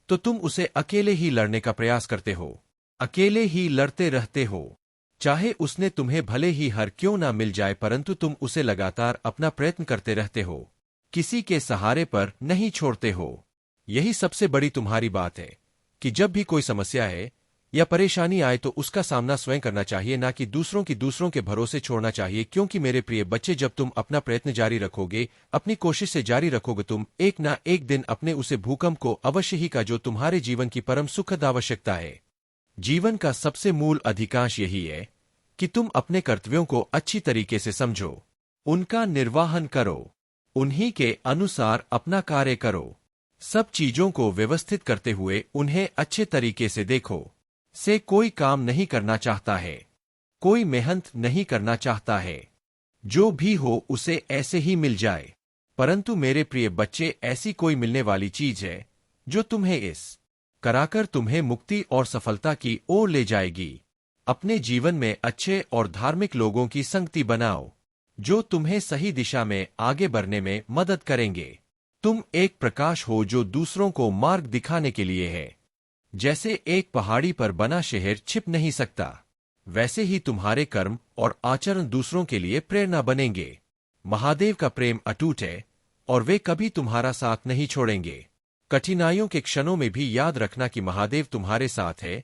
तो तुम उसे अकेले ही लड़ने का प्रयास करते हो, अकेले ही लड़ते रहते हो। चाहे उसने तुम्हें भले ही हर क्यों ना मिल जाए, परंतु तुम उसे लगातार अपना प्रयत्न करते रहते हो, किसी के सहारे पर नहीं छोड़ते हो। यही सबसे बड़ी तुम्हारी बात है कि जब भी कोई समस्या है या परेशानी आए तो उसका सामना स्वयं करना चाहिए, ना कि दूसरों के भरोसे छोड़ना चाहिए। क्योंकि मेरे प्रिय बच्चे, जब तुम अपना प्रयत्न जारी रखोगे, अपनी कोशिश से जारी रखोगे, तुम एक ना एक दिन अपने उसे भूकंप को अवश्य ही का, जो तुम्हारे जीवन की परम सुखद आवश्यकता है। जीवन का सबसे मूल अधिकांश यही है कि तुम अपने कर्तव्यों को अच्छी तरीके से समझो, उनका निर्वाहन करो, उन्हीं के अनुसार अपना कार्य करो। सब चीजों को व्यवस्थित करते हुए उन्हें अच्छे तरीके से देखो। से कोई काम नहीं करना चाहता है, कोई मेहनत नहीं करना चाहता है, जो भी हो उसे ऐसे ही मिल जाए। परंतु मेरे प्रिय बच्चे, ऐसी कोई मिलने वाली चीज है जो तुम्हें इस कराकर तुम्हें मुक्ति और सफलता की ओर ले जाएगी। अपने जीवन में अच्छे और धार्मिक लोगों की संगति बनाओ, जो तुम्हें सही दिशा में आगे बढ़ने में मदद करेंगे। तुम एक प्रकाश हो जो दूसरों को मार्ग दिखाने के लिए है। जैसे एक पहाड़ी पर बना शहर छिप नहीं सकता, वैसे ही तुम्हारे कर्म और आचरण दूसरों के लिए प्रेरणा बनेंगे। महादेव का प्रेम अटूट है और वे कभी तुम्हारा साथ नहीं छोड़ेंगे। कठिनाइयों के क्षणों में भी याद रखना कि महादेव तुम्हारे साथ है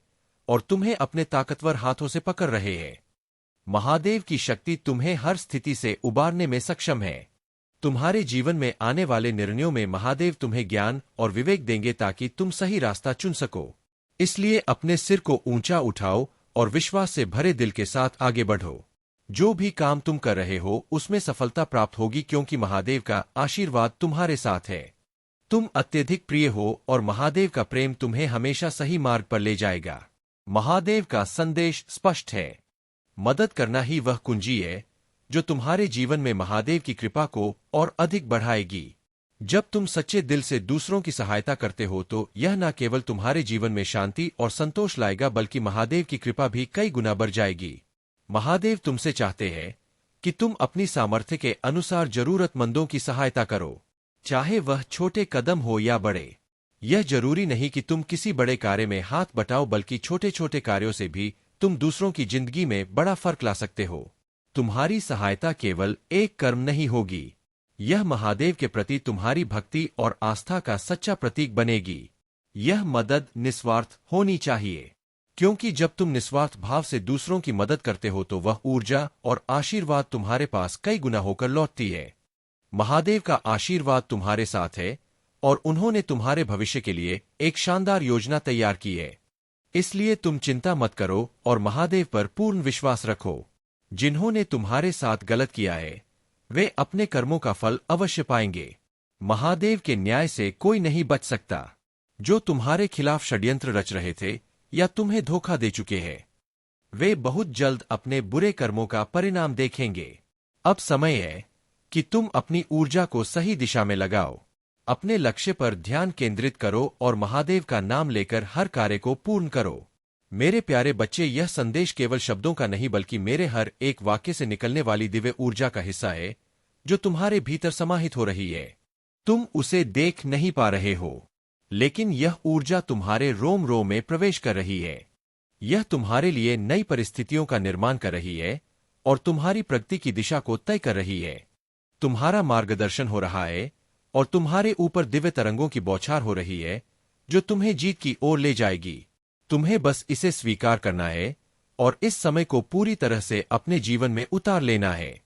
और तुम्हें अपने ताकतवर हाथों से पकड़ रहे हैं। महादेव की शक्ति तुम्हें हर स्थिति से उबारने में सक्षम है। तुम्हारे जीवन में आने वाले निर्णयों में महादेव तुम्हें ज्ञान और विवेक देंगे ताकि तुम सही रास्ता चुन सको। इसलिए अपने सिर को ऊंचा उठाओ और विश्वास से भरे दिल के साथ आगे बढ़ो। जो भी काम तुम कर रहे हो उसमें सफलता प्राप्त होगी, क्योंकि महादेव का आशीर्वाद तुम्हारे साथ है। तुम अत्यधिक प्रिय हो और महादेव का प्रेम तुम्हें हमेशा सही मार्ग पर ले जाएगा। महादेव का संदेश स्पष्ट है, मदद करना ही वह कुंजी है जो तुम्हारे जीवन में महादेव की कृपा को और अधिक बढ़ाएगी। जब तुम सच्चे दिल से दूसरों की सहायता करते हो तो यह न केवल तुम्हारे जीवन में शांति और संतोष लाएगा, बल्कि महादेव की कृपा भी कई गुना बढ़ जाएगी। महादेव तुमसे चाहते हैं कि तुम अपनी सामर्थ्य के अनुसार जरूरतमंदों की सहायता करो, चाहे वह छोटे कदम हो या बड़े। यह जरूरी नहीं कि तुम किसी बड़े कार्य में हाथ बटाओ, बल्कि छोटे छोटे कार्यों से भी तुम दूसरों की जिंदगी में बड़ा फर्क ला सकते हो। तुम्हारी सहायता केवल एक कर्म नहीं होगी, यह महादेव के प्रति तुम्हारी भक्ति और आस्था का सच्चा प्रतीक बनेगी। यह मदद निस्वार्थ होनी चाहिए, क्योंकि जब तुम निस्वार्थ भाव से दूसरों की मदद करते हो तो वह ऊर्जा और आशीर्वाद तुम्हारे पास कई गुना होकर लौटती है। महादेव का आशीर्वाद तुम्हारे साथ है और उन्होंने तुम्हारे भविष्य के लिए एक शानदार योजना तैयार की है। इसलिए तुम चिंता मत करो और महादेव पर पूर्ण विश्वास रखो। जिन्होंने तुम्हारे साथ गलत किया है वे अपने कर्मों का फल अवश्य पाएंगे। महादेव के न्याय से कोई नहीं बच सकता। जो तुम्हारे खिलाफ षड्यंत्र रच रहे थे या तुम्हें धोखा दे चुके हैं, वे बहुत जल्द अपने बुरे कर्मों का परिणाम देखेंगे। अब समय है कि तुम अपनी ऊर्जा को सही दिशा में लगाओ, अपने लक्ष्य पर ध्यान केंद्रित करो और महादेव का नाम लेकर हर कार्य को पूर्ण करो। मेरे प्यारे बच्चे, यह संदेश केवल शब्दों का नहीं बल्कि मेरे हर एक वाक्य से निकलने वाली दिव्य ऊर्जा का हिस्सा है जो तुम्हारे भीतर समाहित हो रही है। तुम उसे देख नहीं पा रहे हो, लेकिन यह ऊर्जा तुम्हारे रोम रोम में प्रवेश कर रही है। यह तुम्हारे लिए नई परिस्थितियों का निर्माण कर रही है और तुम्हारी प्रगति की दिशा को तय कर रही है। तुम्हारा मार्गदर्शन हो रहा है और तुम्हारे ऊपर दिव्य तरंगों की बौछार हो रही है जो तुम्हें जीत की ओर ले जाएगी। तुम्हें बस इसे स्वीकार करना है और इस समय को पूरी तरह से अपने जीवन में उतार लेना है।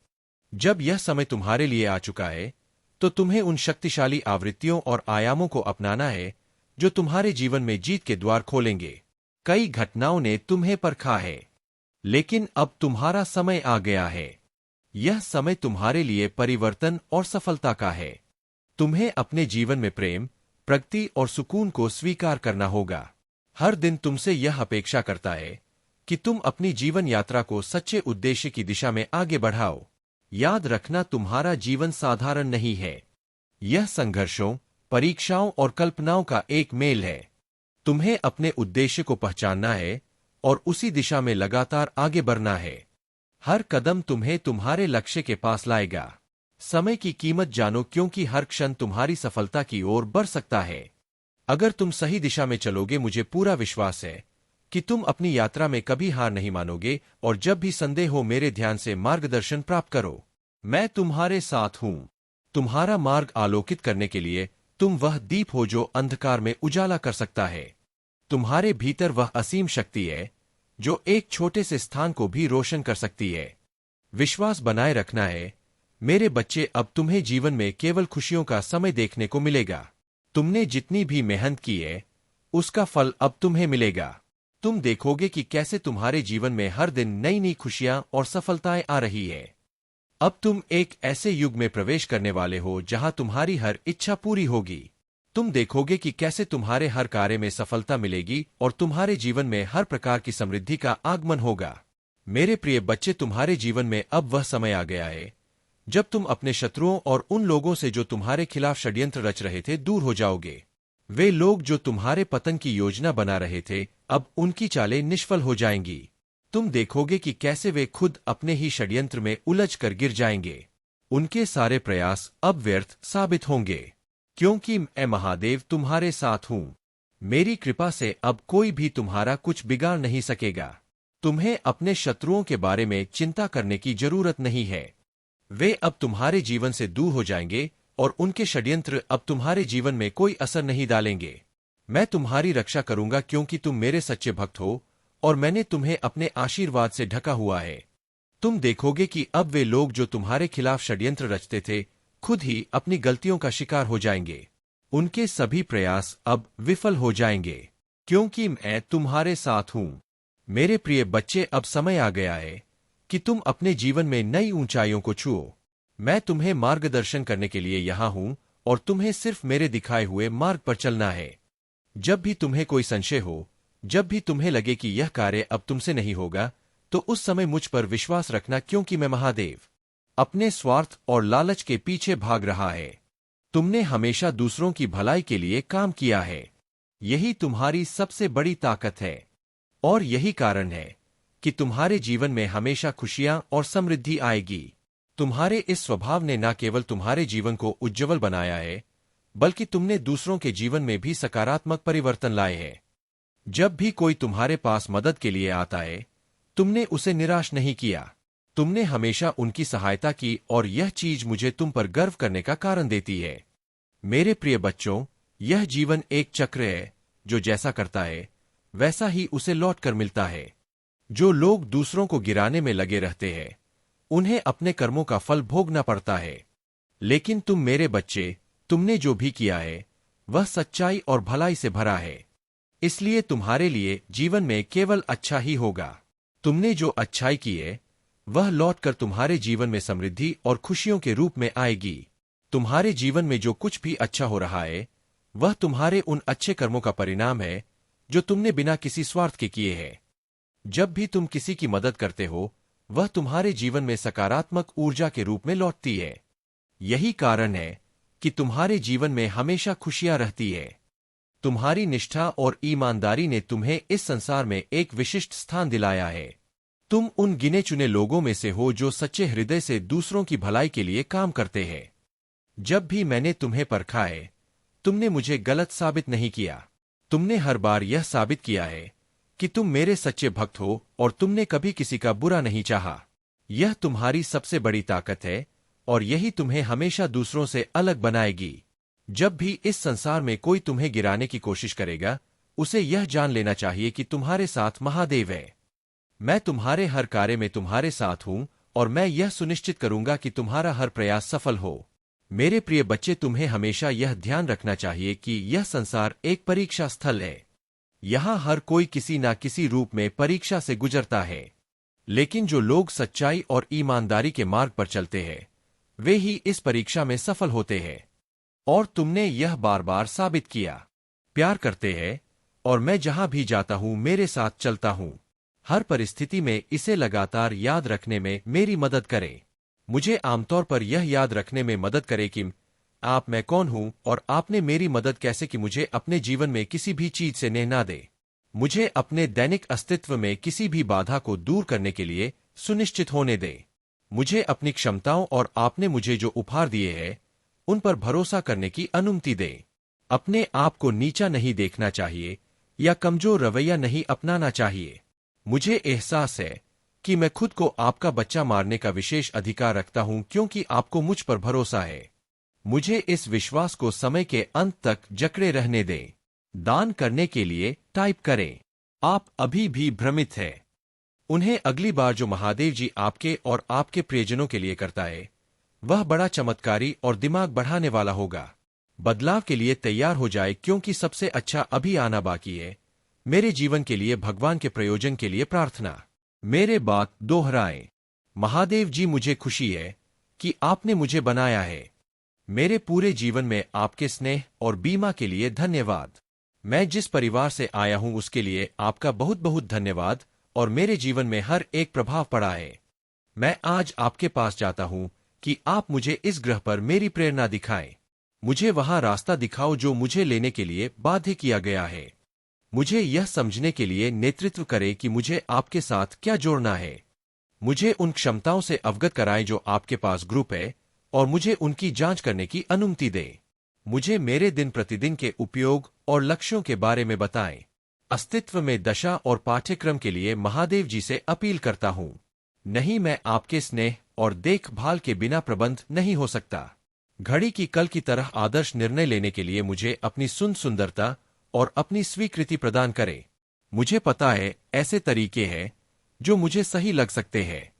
जब यह समय तुम्हारे लिए आ चुका है, तो तुम्हें उन शक्तिशाली आवृत्तियों और आयामों को अपनाना है जो तुम्हारे जीवन में जीत के द्वार खोलेंगे। कई घटनाओं ने तुम्हें परखा है, लेकिन अब तुम्हारा समय आ गया है। यह समय तुम्हारे लिए परिवर्तन और सफलता का है। तुम्हें अपने जीवन में प्रेम, प्रगति और सुकून को स्वीकार करना होगा। हर दिन तुमसे यह अपेक्षा करता है कि तुम अपनी जीवन यात्रा को सच्चे उद्देश्य की दिशा में आगे बढ़ाओ। याद रखना, तुम्हारा जीवन साधारण नहीं है। यह संघर्षों, परीक्षाओं और कल्पनाओं का एक मेल है। तुम्हें अपने उद्देश्य को पहचानना है और उसी दिशा में लगातार आगे बढ़ना है। हर कदम तुम्हें तुम्हारे लक्ष्य के पास लाएगा। समय की कीमत जानो, क्योंकि हर क्षण तुम्हारी सफलता की ओर बढ़ सकता है। अगर तुम सही दिशा में चलोगे, मुझे पूरा विश्वास है कि तुम अपनी यात्रा में कभी हार नहीं मानोगे। और जब भी संदेह हो, मेरे ध्यान से मार्गदर्शन प्राप्त करो। मैं तुम्हारे साथ हूं। तुम्हारा मार्ग आलोकित करने के लिए तुम वह दीप हो जो अंधकार में उजाला कर सकता है। तुम्हारे भीतर वह असीम शक्ति है जो एक छोटे से स्थान को भी रोशन कर सकती है। विश्वास बनाए रखना है मेरे बच्चे। अब तुम्हें जीवन में केवल खुशियों का समय देखने को मिलेगा। तुमने जितनी भी मेहनत की है, उसका फल अब तुम्हें मिलेगा। तुम देखोगे कि कैसे तुम्हारे जीवन में हर दिन नई नई खुशियां और सफलताएं आ रही है। अब तुम एक ऐसे युग में प्रवेश करने वाले हो जहां तुम्हारी हर इच्छा पूरी होगी। तुम देखोगे कि कैसे तुम्हारे हर कार्य में सफलता मिलेगी और तुम्हारे जीवन में हर प्रकार की समृद्धि का आगमन होगा। मेरे प्रिय बच्चे, तुम्हारे जीवन में अब वह समय आ गया है जब तुम अपने शत्रुओं और उन लोगों से जो तुम्हारे खिलाफ षड्यंत्र रच रहे थे दूर हो जाओगे। वे लोग जो तुम्हारे पतन की योजना बना रहे थे, अब उनकी चालें निष्फल हो जाएंगी। तुम देखोगे कि कैसे वे खुद अपने ही षड्यंत्र में उलझ कर गिर जाएंगे। उनके सारे प्रयास अब व्यर्थ साबित होंगे, क्योंकि मैं महादेव तुम्हारे साथ हूं। मेरी कृपा से अब कोई भी तुम्हारा कुछ बिगाड़ नहीं सकेगा। तुम्हें अपने शत्रुओं के बारे में चिंता करने की जरूरत नहीं है। वे अब तुम्हारे जीवन से दूर हो जाएंगे और उनके षड्यंत्र अब तुम्हारे जीवन में कोई असर नहीं डालेंगे। मैं तुम्हारी रक्षा करूंगा, क्योंकि तुम मेरे सच्चे भक्त हो और मैंने तुम्हें अपने आशीर्वाद से ढका हुआ है। तुम देखोगे कि अब वे लोग जो तुम्हारे खिलाफ षड्यंत्र रचते थे, खुद ही अपनी गलतियों का शिकार हो जाएंगे। उनके सभी प्रयास अब विफल हो जाएंगे, क्योंकि मैं तुम्हारे साथ हूं। मेरे प्रिय बच्चे, अब समय आ गया है कि तुम अपने जीवन में नई ऊंचाइयों को छुओ। मैं तुम्हें मार्गदर्शन करने के लिए यहां हूं और तुम्हें सिर्फ मेरे दिखाए हुए मार्ग पर चलना है। जब भी तुम्हें कोई संशय हो, जब भी तुम्हें लगे कि यह कार्य अब तुमसे नहीं होगा, तो उस समय मुझ पर विश्वास रखना, क्योंकि मैं महादेव अपने स्वार्थ और लालच के पीछे भाग रहा है। तुमने हमेशा दूसरों की भलाई के लिए काम किया है। यही तुम्हारी सबसे बड़ी ताकत है और यही कारण है कि तुम्हारे जीवन में हमेशा खुशियां और समृद्धि आएगी। तुम्हारे इस स्वभाव ने न केवल तुम्हारे जीवन को उज्ज्वल बनाया है, बल्कि तुमने दूसरों के जीवन में भी सकारात्मक परिवर्तन लाए हैं। जब भी कोई तुम्हारे पास मदद के लिए आता है, तुमने उसे निराश नहीं किया। तुमने हमेशा उनकी सहायता की और यह चीज मुझे तुम पर गर्व करने का कारण देती है। मेरे प्रिय बच्चों, यह जीवन एक चक्र है जो जैसा करता है वैसा ही उसे लौट कर मिलता है। जो लोग दूसरों को गिराने में लगे रहते हैं, उन्हें अपने कर्मों का फल भोगना पड़ता है। लेकिन तुम मेरे बच्चे, तुमने जो भी किया है वह सच्चाई और भलाई से भरा है, इसलिए तुम्हारे लिए जीवन में केवल अच्छा ही होगा। तुमने जो अच्छाई की है वह लौटकर तुम्हारे जीवन में समृद्धि और खुशियों के रूप में आएगी। तुम्हारे जीवन में जो कुछ भी अच्छा हो रहा है वह तुम्हारे उन अच्छे कर्मों का परिणाम है जो तुमने बिना किसी स्वार्थ के किए हैं। जब भी तुम किसी की मदद करते हो, वह तुम्हारे जीवन में सकारात्मक ऊर्जा के रूप में लौटती है। यही कारण है कि तुम्हारे जीवन में हमेशा खुशियां रहती है। तुम्हारी निष्ठा और ईमानदारी ने तुम्हें इस संसार में एक विशिष्ट स्थान दिलाया है। तुम उन गिने चुने लोगों में से हो जो सच्चे हृदय से दूसरों की भलाई के लिए काम करते हैं। जब भी मैंने तुम्हें परखा है, तुमने मुझे गलत साबित नहीं किया। तुमने हर बार यह साबित किया है कि तुम मेरे सच्चे भक्त हो और तुमने कभी किसी का बुरा नहीं चाहा। यह तुम्हारी सबसे बड़ी ताकत है और यही तुम्हें हमेशा दूसरों से अलग बनाएगी। जब भी इस संसार में कोई तुम्हें गिराने की कोशिश करेगा, उसे यह जान लेना चाहिए कि तुम्हारे साथ महादेव है। मैं तुम्हारे हर कार्य में तुम्हारे साथ हूं और मैं यह सुनिश्चित करूंगा कि तुम्हारा हर प्रयास सफल हो। मेरे प्रिय बच्चे, तुम्हें हमेशा यह ध्यान रखना चाहिए कि यह संसार एक परीक्षा स्थल है। यहाँ हर कोई किसी न किसी रूप में परीक्षा से गुजरता है, लेकिन जो लोग सच्चाई और ईमानदारी के मार्ग पर चलते हैं वे ही इस परीक्षा में सफल होते हैं। और तुमने यह बार बार साबित किया। प्यार करते हैं और मैं जहां भी जाता हूं मेरे साथ चलता हूं। हर परिस्थिति में इसे लगातार याद रखने में मेरी मदद करें। मुझे आमतौर पर यह याद रखने में मदद करे कि आप मैं कौन हूं और आपने मेरी मदद कैसे की। मुझे अपने जीवन में किसी भी चीज से नेह ना दे। मुझे अपने दैनिक अस्तित्व में किसी भी बाधा को दूर करने के लिए सुनिश्चित होने दे। मुझे अपनी क्षमताओं और आपने मुझे जो उपहार दिए हैं उन पर भरोसा करने की अनुमति दे। अपने आप को नीचा नहीं देखना चाहिए या कमजोर रवैया नहीं अपनाना चाहिए। मुझे एहसास है कि मैं खुद को आपका बच्चा मारने का विशेष अधिकार रखता हूं क्योंकि आपको मुझ पर भरोसा है। मुझे इस विश्वास को समय के अंत तक जकड़े रहने दें। दान करने के लिए टाइप करें। आप अभी भी भ्रमित हैं। उन्हें अगली बार जो महादेव जी आपके और आपके प्रियजनों के लिए करता है वह बड़ा चमत्कारी और दिमाग बढ़ाने वाला होगा। बदलाव के लिए तैयार हो जाए क्योंकि सबसे अच्छा अभी आना बाकी है। मेरे जीवन के लिए भगवान के प्रयोजन के लिए प्रार्थना। मेरे बात दोहराएं। महादेव जी, मुझे खुशी है कि आपने मुझे बनाया है। मेरे पूरे जीवन में आपके स्नेह और बीमा के लिए धन्यवाद। मैं जिस परिवार से आया हूं उसके लिए आपका बहुत बहुत धन्यवाद और मेरे जीवन में हर एक प्रभाव पड़ा है। मैं आज आपके पास जाता हूं कि आप मुझे इस ग्रह पर मेरी प्रेरणा दिखाएं। मुझे वहां रास्ता दिखाओ जो मुझे लेने के लिए बाध्य किया गया है। मुझे यह समझने के लिए नेतृत्व करे कि मुझे आपके साथ क्या जोड़ना है। मुझे उन क्षमताओं से अवगत कराएं जो आपके पास ग्रुप है और मुझे उनकी जांच करने की अनुमति दें। मुझे मेरे दिन प्रतिदिन के उपयोग और लक्ष्यों के बारे में बताएं। अस्तित्व में दशा और पाठ्यक्रम के लिए महादेव जी से अपील करता हूं। नहीं, मैं आपके स्नेह और देखभाल के बिना प्रबंध नहीं हो सकता। घड़ी की कल की तरह आदर्श निर्णय लेने के लिए मुझे अपनी सुंदरता और अपनी स्वीकृति प्रदान करें। मुझे पता है ऐसे तरीके हैं जो मुझे सही लग सकते हैं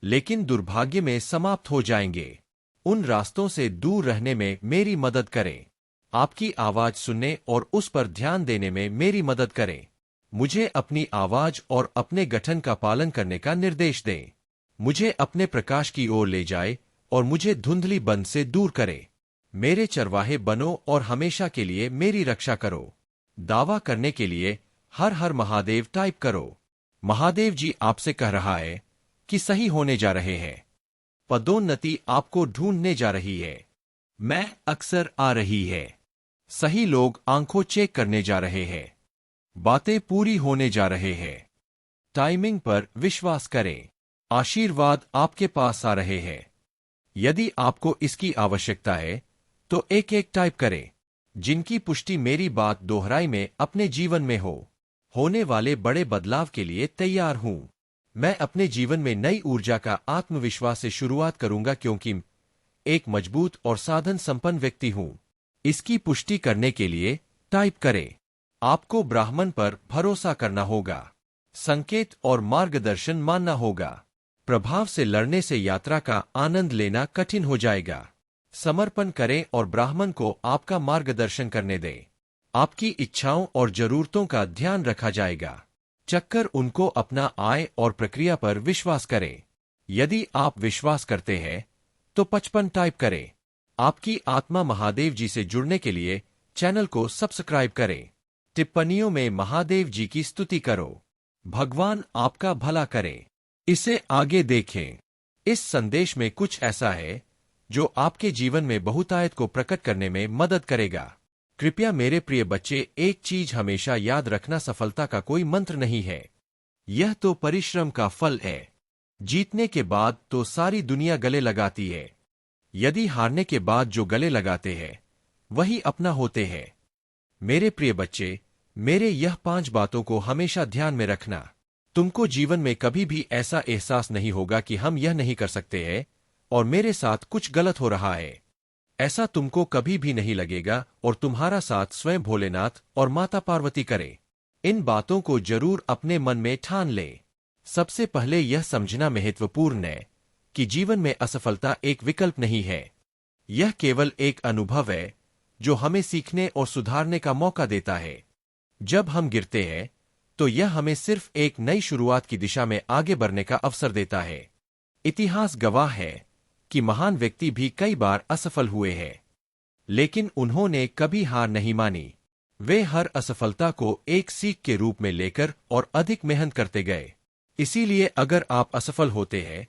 लेकिन दुर्भाग्य में समाप्त हो जाएंगे। उन रास्तों से दूर रहने में मेरी मदद करें। आपकी आवाज सुनने और उस पर ध्यान देने में मेरी मदद करें। मुझे अपनी आवाज और अपने गठन का पालन करने का निर्देश दें। मुझे अपने प्रकाश की ओर ले जाए और मुझे धुंधली बंद से दूर करे। मेरे चरवाहे बनो और हमेशा के लिए मेरी रक्षा करो। दावा करने के लिए हर हर महादेव टाइप करो। महादेव जी आपसे कह रहा है कि सही होने जा रहे हैं। पदोन्नति आपको ढूंढने जा रही है। मैं अक्सर आ रही है। सही लोग आंखों चेक करने जा रहे हैं। बातें पूरी होने जा रहे हैं। टाइमिंग पर विश्वास करें। आशीर्वाद आपके पास आ रहे हैं। यदि आपको इसकी आवश्यकता है तो एक एक टाइप करें। जिनकी पुष्टि मेरी बात दोहराई में अपने जीवन में हो। होने वाले बड़े बदलाव के लिए तैयार हूं। मैं अपने जीवन में नई ऊर्जा का आत्मविश्वास से शुरुआत करूंगा क्योंकि एक मजबूत और साधन संपन्न व्यक्ति हूं। इसकी पुष्टि करने के लिए टाइप करें। आपको ब्राह्मण पर भरोसा करना होगा। संकेत और मार्गदर्शन मानना होगा। प्रभाव से लड़ने से यात्रा का आनंद लेना कठिन हो जाएगा। समर्पण करें और ब्राह्मण को आपका मार्गदर्शन करने दें। आपकी इच्छाओं और जरूरतों का ध्यान रखा जाएगा। चक्कर उनको अपना आय और प्रक्रिया पर विश्वास करें। यदि आप विश्वास करते हैं तो 55 टाइप करें। आपकी आत्मा महादेव जी से जुड़ने के लिए चैनल को सब्सक्राइब करें। टिप्पणियों में महादेव जी की स्तुति करो। भगवान आपका भला करे। इसे आगे देखें। इस संदेश में कुछ ऐसा है जो आपके जीवन में बहुतायत को प्रकट करने में मदद करेगा। कृपया मेरे प्रिय बच्चे, एक चीज हमेशा याद रखना, सफलता का कोई मंत्र नहीं है। यह तो परिश्रम का फल है। जीतने के बाद तो सारी दुनिया गले लगाती है। यदि हारने के बाद जो गले लगाते हैं वही अपना होते हैं। मेरे प्रिय बच्चे, मेरे यह 5 बातों को हमेशा ध्यान में रखना। तुमको जीवन में कभी भी ऐसा एहसास नहीं होगा कि हम यह नहीं कर सकते हैं और मेरे साथ कुछ गलत हो रहा है। ऐसा तुमको कभी भी नहीं लगेगा और तुम्हारा साथ स्वयं भोलेनाथ और माता पार्वती करे। इन बातों को जरूर अपने मन में ठान ले। सबसे पहले यह समझना महत्वपूर्ण है कि जीवन में असफलता एक विकल्प नहीं है। यह केवल एक अनुभव है जो हमें सीखने और सुधारने का मौका देता है। जब हम गिरते हैं तो यह हमें सिर्फ एक नई शुरुआत की दिशा में आगे बढ़ने का अवसर देता है। इतिहास गवाह है कि महान व्यक्ति भी कई बार असफल हुए हैं, लेकिन उन्होंने कभी हार नहीं मानी। वे हर असफलता को एक सीख के रूप में लेकर और अधिक मेहनत करते गए। इसीलिए अगर आप असफल होते हैं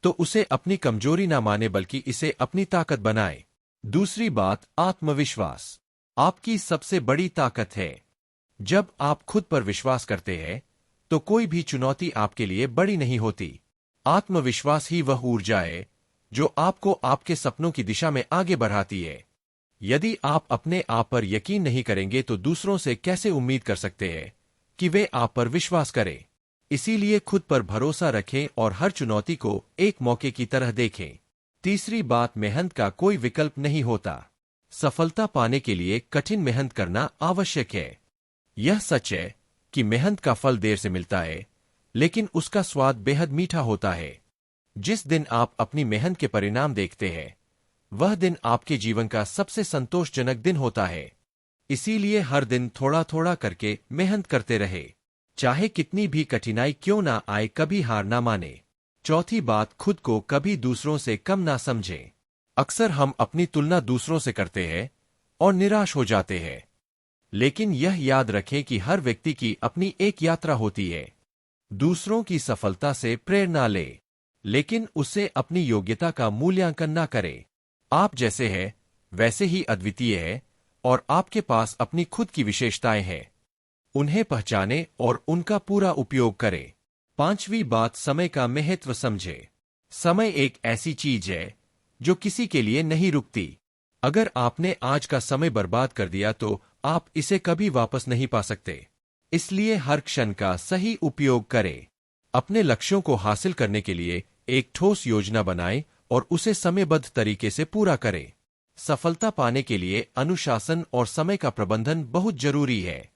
तो उसे अपनी कमजोरी ना माने बल्कि इसे अपनी ताकत बनाएं। दूसरी बात, आत्मविश्वास आपकी सबसे बड़ी ताकत है। जब आप खुद पर विश्वास करते हैं तो कोई भी चुनौती आपके लिए बड़ी नहीं होती। आत्मविश्वास ही वह ऊर्जा है जो आपको आपके सपनों की दिशा में आगे बढ़ाती है। यदि आप अपने आप पर यकीन नहीं करेंगे तो दूसरों से कैसे उम्मीद कर सकते हैं कि वे आप पर विश्वास करें। इसीलिए खुद पर भरोसा रखें और हर चुनौती को एक मौके की तरह देखें। तीसरी बात, मेहनत का कोई विकल्प नहीं होता। सफलता पाने के लिए कठिन मेहनत करना आवश्यक है। यह सच है कि मेहनत का फल देर से मिलता है, लेकिन उसका स्वाद बेहद मीठा होता है। जिस दिन आप अपनी मेहनत के परिणाम देखते हैं वह दिन आपके जीवन का सबसे संतोषजनक दिन होता है। इसीलिए हर दिन थोड़ा थोड़ा करके मेहनत करते रहे, चाहे कितनी भी कठिनाई क्यों ना आए, कभी हार ना माने। चौथी बात, खुद को कभी दूसरों से कम ना समझें। अक्सर हम अपनी तुलना दूसरों से करते हैं और निराश हो जाते हैं, लेकिन यह याद रखें कि हर व्यक्ति की अपनी एक यात्रा होती है। दूसरों की सफलता से प्रेरणा ले, लेकिन उससे अपनी योग्यता का मूल्यांकन ना करें। आप जैसे हैं वैसे ही अद्वितीय है और आपके पास अपनी खुद की विशेषताएं हैं। उन्हें पहचानें और उनका पूरा उपयोग करें। पांचवी बात, समय का महत्व समझे। समय एक ऐसी चीज है जो किसी के लिए नहीं रुकती। अगर आपने आज का समय बर्बाद कर दिया तो आप इसे कभी वापस नहीं पा सकते। इसलिए हर क्षण का सही उपयोग करें। अपने लक्ष्यों को हासिल करने के लिए एक ठोस योजना बनाएं और उसे समयबद्ध तरीके से पूरा करें। सफलता पाने के लिए अनुशासन और समय का प्रबंधन बहुत जरूरी है।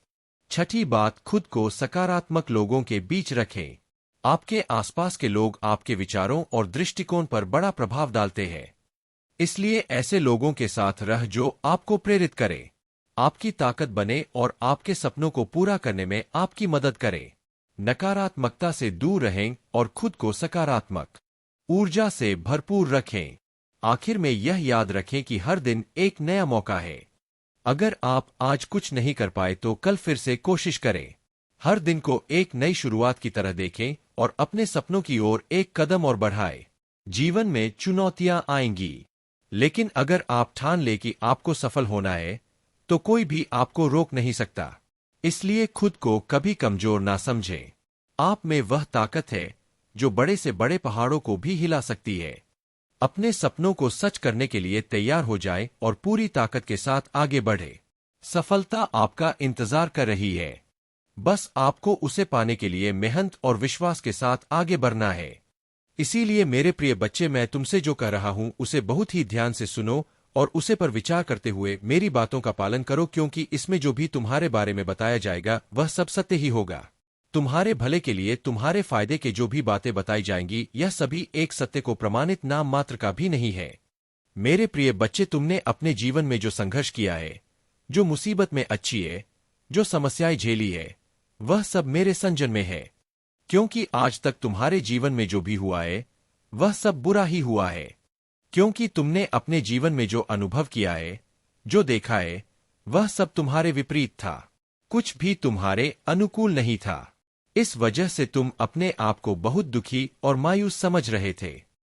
छठी बात, खुद को सकारात्मक लोगों के बीच रखें। आपके आसपास के लोग आपके विचारों और दृष्टिकोण पर बड़ा प्रभाव डालते हैं। इसलिए ऐसे लोगों के साथ रह जो आपको प्रेरित करे, आपकी ताकत बने और आपके सपनों को पूरा करने में आपकी मदद करे। नकारात्मकता से दूर रहें और खुद को सकारात्मक ऊर्जा से भरपूर रखें। आखिर में यह याद रखें कि हर दिन एक नया मौका है। अगर आप आज कुछ नहीं कर पाए तो कल फिर से कोशिश करें। हर दिन को एक नई शुरुआत की तरह देखें और अपने सपनों की ओर एक कदम और बढ़ाएं। जीवन में चुनौतियां आएंगी, लेकिन अगर आप ठान ले कि आपको सफल होना है तो कोई भी आपको रोक नहीं सकता। इसलिए खुद को कभी कमजोर ना समझें। आप में वह ताकत है जो बड़े से बड़े पहाड़ों को भी हिला सकती है। अपने सपनों को सच करने के लिए तैयार हो जाए और पूरी ताकत के साथ आगे बढ़े। सफलता आपका इंतजार कर रही है, बस आपको उसे पाने के लिए मेहनत और विश्वास के साथ आगे बढ़ना है। इसीलिए मेरे प्रिय बच्चे, मैं तुमसे जो कह रहा हूं उसे बहुत ही ध्यान से सुनो और उसे पर विचार करते हुए मेरी बातों का पालन करो, क्योंकि इसमें जो भी तुम्हारे बारे में बताया जाएगा वह सब सत्य ही होगा। तुम्हारे भले के लिए, तुम्हारे फायदे के जो भी बातें बताई जाएंगी यह सभी एक सत्य को प्रमाणित नाम मात्र का भी नहीं है। मेरे प्रिय बच्चे, तुमने अपने जीवन में जो संघर्ष किया है, जो मुसीबत में अच्छी है, जो समस्याएं झेली है, वह सब मेरे संजन में है। क्योंकि आज तक तुम्हारे जीवन में जो भी हुआ है वह सब बुरा ही हुआ है। क्योंकि तुमने अपने जीवन में जो अनुभव किया है, जो देखा है, वह सब तुम्हारे विपरीत था। कुछ भी तुम्हारे अनुकूल नहीं था। इस वजह से तुम अपने आप को बहुत दुखी और मायूस समझ रहे थे।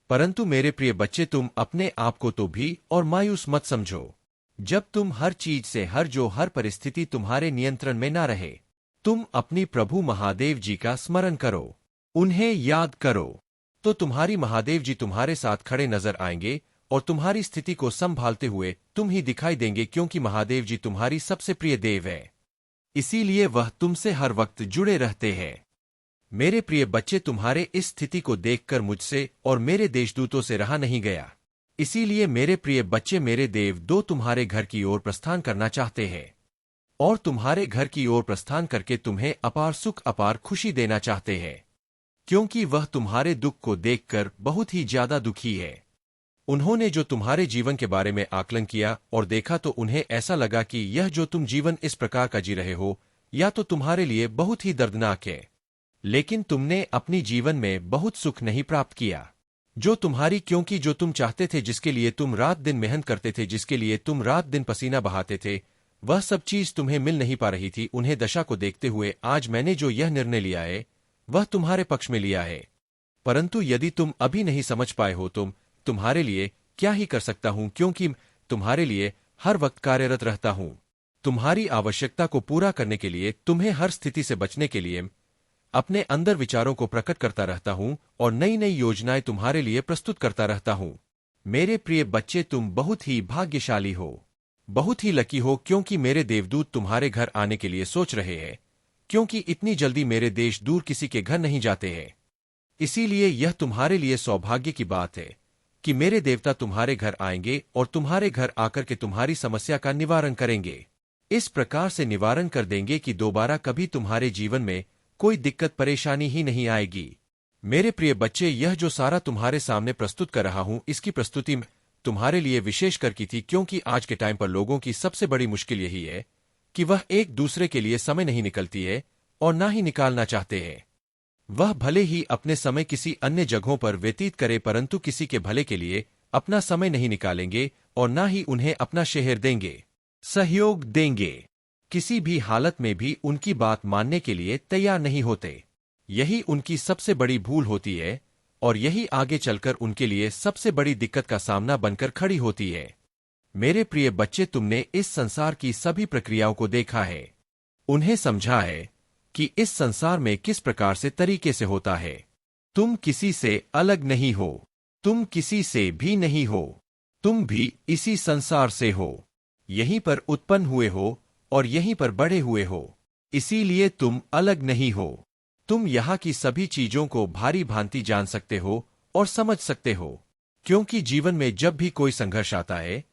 परंतु मेरे प्रिय बच्चे, तुम अपने आप को तो भी और मायूस मत समझो। जब तुम हर चीज से हर परिस्थिति तुम्हारे नियंत्रण में ना रहे, तुम अपनी प्रभु महादेव जी का स्मरण करो, उन्हें याद करो, तो तुम्हारी महादेव जी तुम्हारे साथ खड़े नजर आएंगे और तुम्हारी स्थिति को संभालते हुए तुम ही दिखाई देंगे, क्योंकि महादेव जी तुम्हारी सबसे प्रिय देव है। इसीलिए वह तुमसे हर वक्त जुड़े रहते हैं। मेरे प्रिय बच्चे, तुम्हारे इस स्थिति को देखकर मुझसे और मेरे देशदूतों से रहा नहीं गया। इसीलिए मेरे प्रिय बच्चे, मेरे देव दो तुम्हारे घर की ओर प्रस्थान करना चाहते हैं और तुम्हारे घर की ओर प्रस्थान करके तुम्हें अपार सुख, अपार खुशी देना चाहते हैं, क्योंकि वह तुम्हारे दुख को देखकर बहुत ही ज्यादा दुखी है। उन्होंने जो तुम्हारे जीवन के बारे में आकलन किया और देखा तो उन्हें ऐसा लगा कि यह जो तुम जीवन इस प्रकार का जी रहे हो या तो तुम्हारे लिए बहुत ही दर्दनाक है, लेकिन तुमने अपनी जीवन में बहुत सुख नहीं प्राप्त किया जो तुम्हारी, क्योंकि जो तुम चाहते थे, जिसके लिए तुम रात दिन मेहनत करते थे, जिसके लिए तुम रात दिन पसीना बहाते थे, वह सब चीज तुम्हें मिल नहीं पा रही थी। उन्हें दशा को देखते हुए आज मैंने जो यह निर्णय लिया है वह तुम्हारे पक्ष में लिया है। परंतु यदि तुम अभी नहीं समझ पाए हो तुम्हारे लिए क्या ही कर सकता हूं, क्योंकि तुम्हारे लिए हर वक्त कार्यरत रहता हूं। तुम्हारी आवश्यकता को पूरा करने के लिए, तुम्हें हर स्थिति से बचने के लिए अपने अंदर विचारों को प्रकट करता रहता हूं और नई नई योजनाएं तुम्हारे लिए प्रस्तुत करता रहता हूं। मेरे प्रिय बच्चे, तुम बहुत ही भाग्यशाली हो, बहुत ही लकी हो, क्योंकि मेरे देवदूत तुम्हारे घर आने के लिए सोच रहे हैं, क्योंकि इतनी जल्दी मेरे देश दूर किसी के घर नहीं जाते हैं। इसीलिए यह तुम्हारे लिए सौभाग्य की बात है कि मेरे देवता तुम्हारे घर आएंगे और तुम्हारे घर आकर के तुम्हारी समस्या का निवारण करेंगे। इस प्रकार से निवारण कर देंगे कि दोबारा कभी तुम्हारे जीवन में कोई दिक्कत परेशानी ही नहीं आएगी। मेरे प्रिय बच्चे, यह जो सारा तुम्हारे सामने प्रस्तुत कर रहा हूं, इसकी प्रस्तुति तुम्हारे लिए विशेष कर की थी, क्योंकि आज के टाइम पर लोगों की सबसे बड़ी मुश्किल यही है कि वह एक दूसरे के लिए समय नहीं निकलती है और ना ही निकालना चाहते हैं। वह भले ही अपने समय किसी अन्य जगहों पर व्यतीत करे, परंतु किसी के भले के लिए अपना समय नहीं निकालेंगे और ना ही उन्हें अपना शहर देंगे, सहयोग देंगे। किसी भी हालत में भी उनकी बात मानने के लिए तैयार नहीं होते। यही उनकी सबसे बड़ी भूल होती है और यही आगे चलकर उनके लिए सबसे बड़ी दिक्कत का सामना बनकर खड़ी होती है। मेरे प्रिय बच्चे, तुमने इस संसार की सभी प्रक्रियाओं को देखा है, उन्हें समझा है कि इस संसार में किस प्रकार से तरीके से होता है। तुम किसी से अलग नहीं हो, तुम किसी से भी नहीं हो, तुम भी इसी संसार से हो, यहीं पर उत्पन्न हुए हो और यहीं पर बड़े हुए हो। इसीलिए तुम अलग नहीं हो। तुम यहाँ की सभी चीजों को भारी भांति जान सकते हो और समझ सकते हो, क्योंकि जीवन में जब भी कोई संघर्ष आता है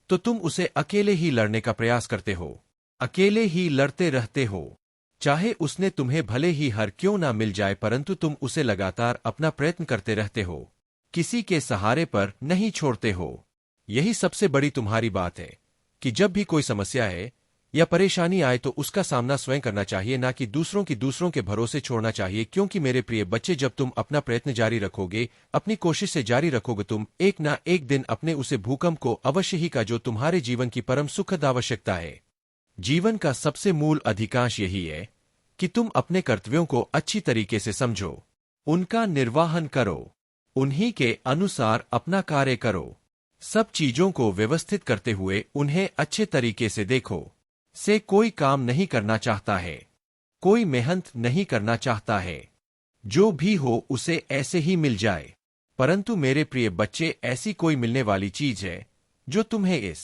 तो तुम उसे अकेले ही लड़ने का प्रयास करते हो, अकेले ही लड़ते रहते हो। चाहे उसने तुम्हें भले ही हर क्यों ना मिल जाए, परंतु तुम उसे लगातार अपना प्रयत्न करते रहते हो, किसी के सहारे पर नहीं छोड़ते हो। यही सबसे बड़ी तुम्हारी बात है कि जब भी कोई समस्या है या परेशानी आए तो उसका सामना स्वयं करना चाहिए, ना कि दूसरों के भरोसे छोड़ना चाहिए। क्योंकि मेरे प्रिय बच्चे, जब तुम अपना प्रयत्न जारी रखोगे, अपनी कोशिश से जारी रखोगे, तुम एक ना एक दिन अपने उसे भूकंप को अवश्य ही का जो तुम्हारे जीवन की परम सुखद आवश्यकता है। जीवन का सबसे मूल अधिकांश यही है कि तुम अपने कर्तव्यों को अच्छी तरीके से समझो, उनका निर्वाहन करो, उन्हीं के अनुसार अपना कार्य करो, सब चीजों को व्यवस्थित करते हुए उन्हें अच्छे तरीके से देखो। से कोई काम नहीं करना चाहता है, कोई मेहनत नहीं करना चाहता है, जो भी हो उसे ऐसे ही मिल जाए। परंतु मेरे प्रिय बच्चे, ऐसी कोई मिलने वाली चीज है जो तुम्हें इस